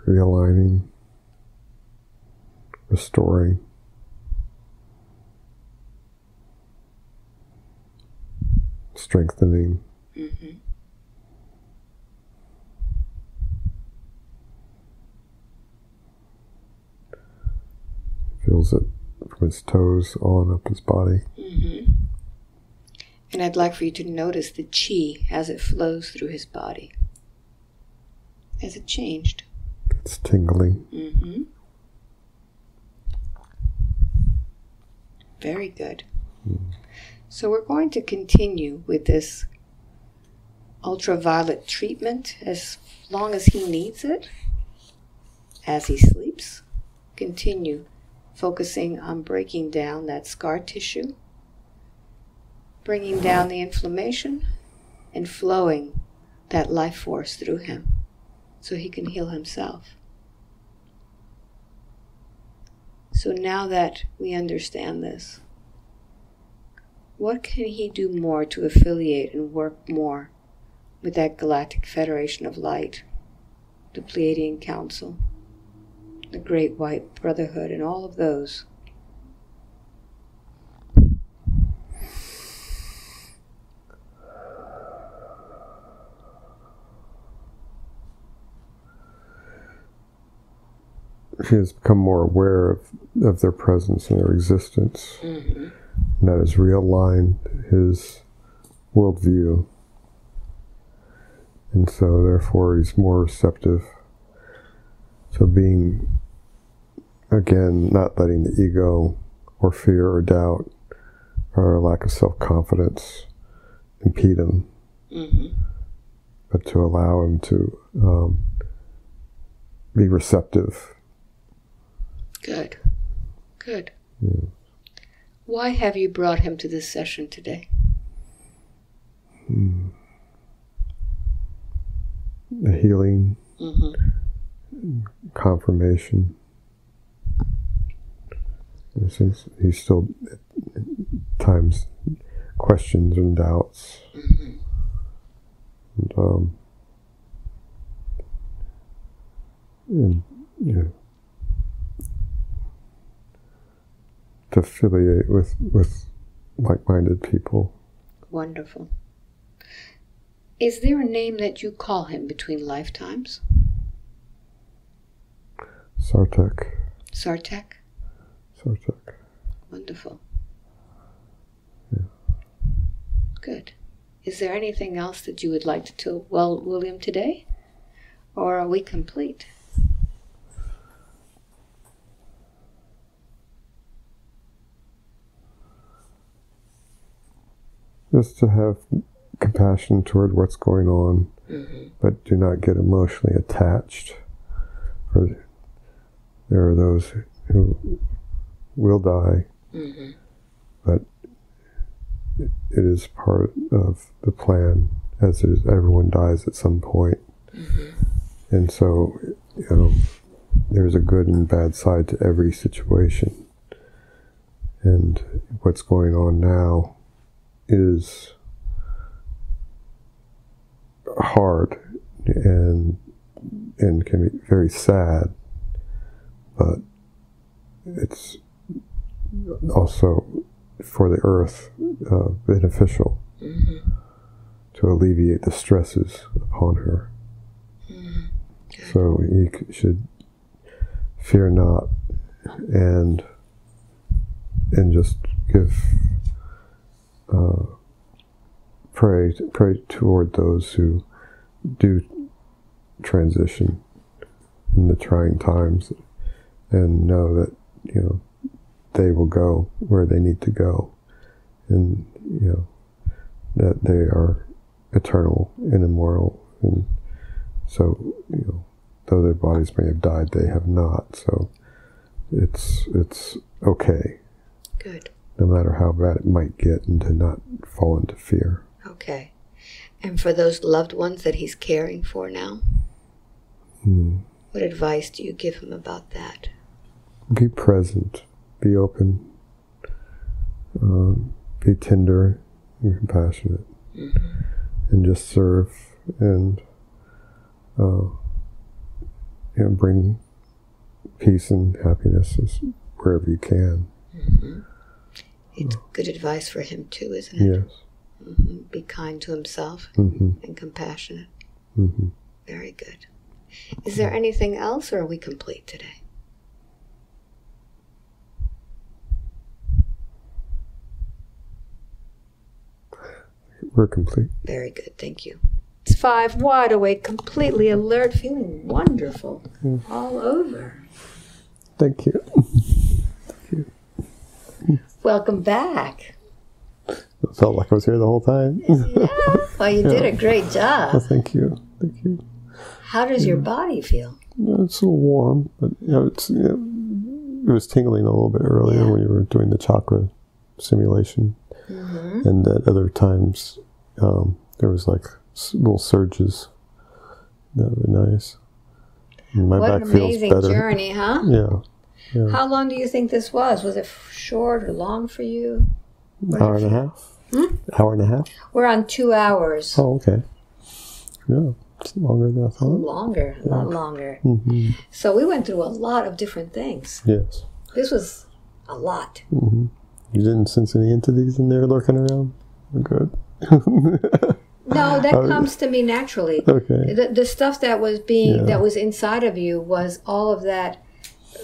realigning, restoring, strengthening. Feels it from his toes on up his body. And I'd like for you to notice the chi as it flows through his body. Has it changed? It's tingling. Very good. So we're going to continue with this ultraviolet treatment as long as he needs it. As he sleeps, continue focusing on breaking down that scar tissue, bringing down the inflammation, and flowing that life force through him so he can heal himself. So now that we understand this, what can he do more to affiliate and work more with that Galactic Federation of Light the Pleiadian Council, the Great White Brotherhood, and all of those. He has become more aware of their presence and their existence. Mm-hmm. And that has realigned his worldview. And so, therefore, he's more receptive. So being, again, not letting the ego or fear or doubt or lack of self-confidence impede him, mm-hmm. but to allow him to be receptive. Good. Good. Yeah. Why have you brought him to this session today? A healing, mm-hmm. confirmation. Since he still at times questions and doubts. Mm-hmm. And you know, to affiliate with like-minded people. Wonderful. Is there a name that you call him between lifetimes? Sartek. Sartek? Sartek. Wonderful. Yeah. Good. Is there anything else that you would like to tell William today? Or are we complete? Just to have compassion toward what's going on, mm-hmm. but do not get emotionally attached. For there are those who will die, mm-hmm. but it is part of the plan, as it is, everyone dies at some point. Mm-hmm. And so, you know, there's a good and bad side to every situation. And what's going on now is hard and can be very sad, but it's also for the earth beneficial, mm-hmm. to alleviate the stresses upon her. Mm-hmm. So you should fear not and just give pray toward those who do transition in the trying times, and know that, you know, they will go where they need to go, and, you know, that they are eternal and immortal, and so, you know, though their bodies may have died, they have not. So it's okay. Good. No matter how bad it might get, and to not fall into fear. Okay. And for those loved ones that he's caring for now, what advice do you give him about that? Be present, be open, be tender and compassionate, mm-hmm. and just serve and you know, bring peace and happiness wherever you can. Mm-hmm. It's good advice for him too, isn't it? Yes. Mm-hmm. Be kind to himself, mm-hmm. and compassionate. Mm-hmm. Very good. Is there anything else, or are we complete today? We're complete. Very good, thank you. It's 5, wide awake, completely alert, feeling wonderful all over. Thank you. Thank you. Welcome back. It felt like I was here the whole time. Yeah, well, you did a great job. Well, thank you. Thank you. How does your body feel? It's a little warm, but you know, it was tingling a little bit earlier when you were doing the chakra simulation, and at other times there was like little surges that were nice. And my back feels better. What an amazing journey, huh? Yeah. How long do you think this was? Was it short or long for you? Hour and a half. Hour and a half. We're on 2 hours. Oh, okay. Yeah. It's longer than I thought. Longer, a lot longer. Mm-hmm. So we went through a lot of different things. Yes. This was a lot. Mm-hmm. You didn't sense any entities in there lurking around? Good. No, that comes to me naturally. Okay. The stuff that was that was inside of you was all of that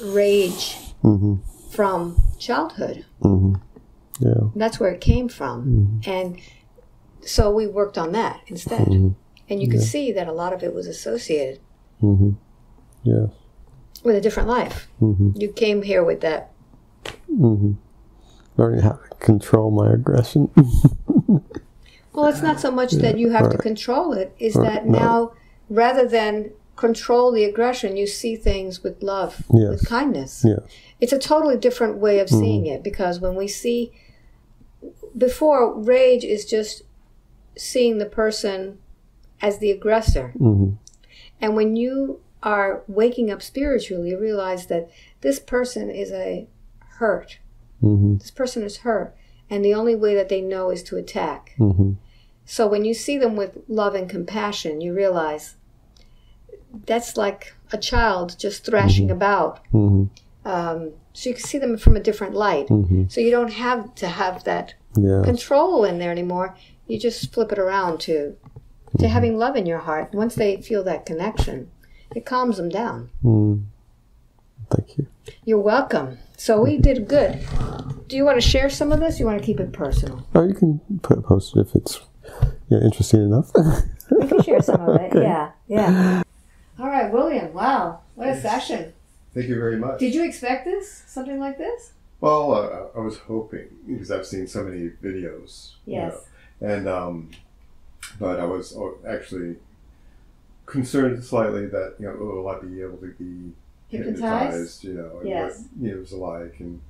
rage from childhood. Mm-hmm. Yeah. That's where it came from. And so we worked on that instead. And you could see that a lot of it was associated Yes. with a different life. You came here with that. Learning how to control my aggression. Well, it's not so much that you have to control it, is that now, rather than control the aggression, you see things with love, with kindness. Yes. It's a totally different way of seeing it, because when we see, before, rage is just seeing the person as the aggressor. And when you are waking up spiritually, you realize that this person is hurt. This person is hurt. And the only way that they know is to attack. So when you see them with love and compassion, you realize that's like a child just thrashing about. So you can see them from a different light. So you don't have to have that control in there anymore. You just flip it around to having love in your heart. Once they feel that connection, it calms them down. Thank you. You're welcome. So we did good. Do you want to share some of this? Or you want to keep it personal? Oh, you can post it if it's interesting enough. We can share some of it. Okay. Yeah. All right, William. Wow, what a session. Thank you very much. Did you expect this? Something like this? Well, I was hoping, because I've seen so many videos. Yes. And but I was actually concerned slightly that will I be able to be hypnotized? And what it was like, and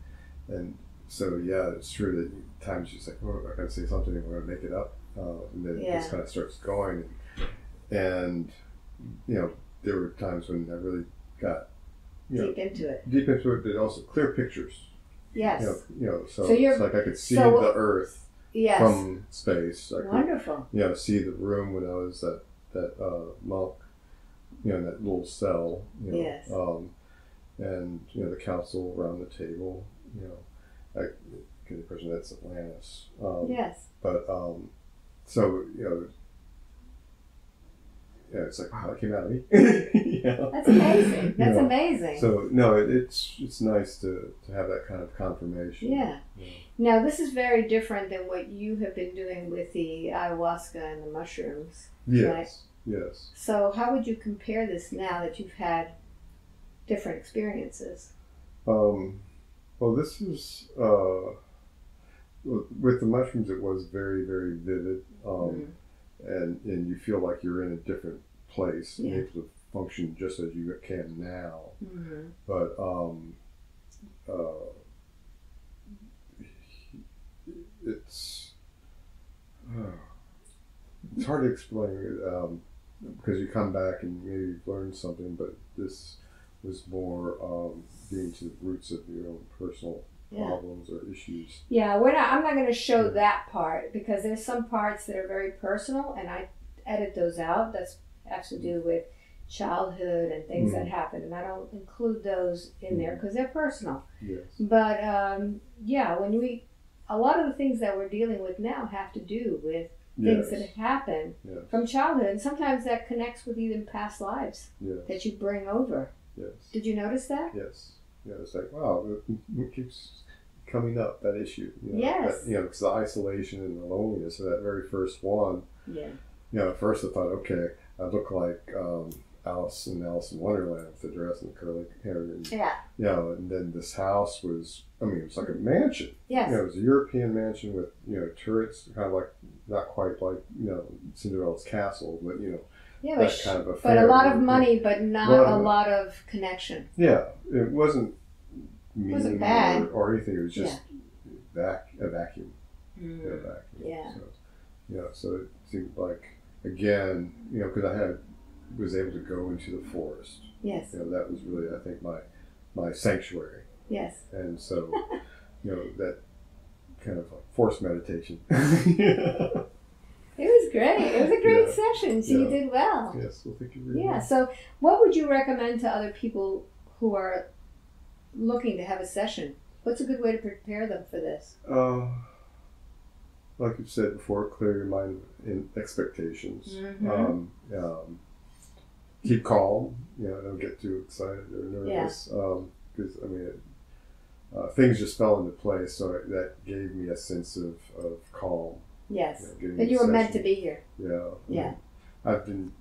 so it's true that at times you say, oh, I gotta say something, and we're gonna make it up, and then it just kind of starts going, and there were times when I really got deep into it, but also clear pictures. Yes. So it's like I could see the Earth from space. I Wonderful. could, see the room when I was that monk, in that little cell. Yes. And the council around the table. I get the impression that's Atlantis. Yes. But so it's like, wow, that came out of me. That's amazing. That's amazing. So no, it's nice to have that kind of confirmation. Yeah. Now this is very different than what you have been doing with the ayahuasca and the mushrooms. Yes. Right? Yes. So how would you compare this now that you've had different experiences? Well, this is with the mushrooms. It was very, very vivid. And you feel like you're in a different place and able to function just as you can now. But it's hard to explain because you come back and maybe you've learned something, but this was more getting to the roots of your own personal problems or issues. Yeah, I'm not going to show that part because there's some parts that are very personal, and I edit those out. That's has to do with childhood and things that happen, and I don't include those in there because they're personal. Yes. But when a lot of the things that we're dealing with now have to do with things that have happened from childhood, and sometimes that connects with even past lives that you bring over. Yes. Did you notice that? Yes. Yeah, it's like, wow, it keeps coming up, that issue. Yes. Because the isolation and the loneliness of that very first one. Yeah. At first I thought, okay, I look like Alice in Wonderland with the dress and the curly hair. And, and then this house was, it was like a mansion. Yes. It was a European mansion with, turrets, kind of like, not quite like, Cinderella's castle, but, that kind of affair. But a lot of money, but not a lot of connection. Yeah, it wasn't mean bad or anything. It was just a vacuum. Yeah. So it seemed like, again, because I was able to go into the forest. Yes. That was really, I think, my sanctuary. Yes. And so, that kind of like forced meditation. It was was great. It was a great session. So you did well. Yes, well, thank you very much. So what would you recommend to other people who are looking to have a session? What's a good way to prepare them for this? Like you said before, clear your mind in expectations. Keep calm. Don't get too excited or nervous. Because things just fell into place, so that gave me a sense of calm. Yes, but you were meant to be here. Yeah. I've been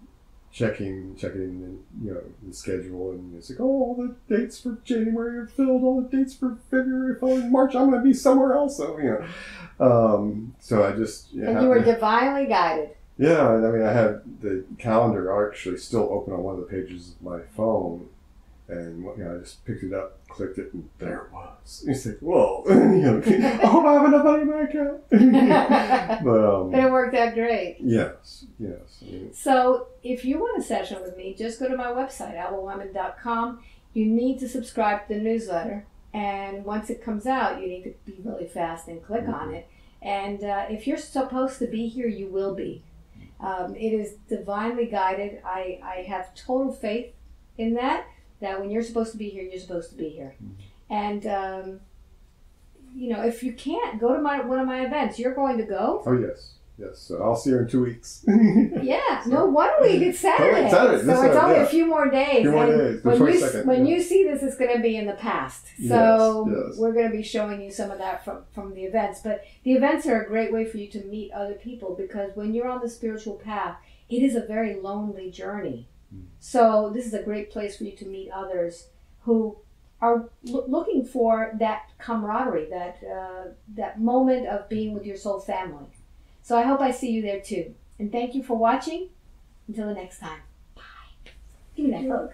checking the schedule, and it's like, all the dates for January are filled, all the dates for February are filled, March I'm going to be somewhere else. So so I just and you were divinely guided. Yeah, I have the calendar actually still open on one of the pages of my phone, and I just picked it up, clicked it, and there it was. It's like, whoa! I hope I have enough money in my account. But it worked out great. Yes. So if you want a session with me, just go to my website, albaweinman.com. You need to subscribe to the newsletter, and once it comes out, you need to be really fast and click on it. And if you're supposed to be here, you will be. It is divinely guided. I have total faith in that when you're supposed to be here, you're supposed to be here. And, if you can't, go to one of my events. You're going to go? Oh, yes. So I'll see you in 2 weeks. No, 1 week. It's Saturday. So it's only a few more days. When you see this, it's going to be in the past. So we're going to be showing you some of that from the events. But the events are a great way for you to meet other people, because when you're on the spiritual path, it is a very lonely journey. So this is a great place for you to meet others who are looking for that camaraderie, that moment of being with your soul family. So I hope I see you there too. And thank you for watching. Until the next time. Bye. Give me that hug.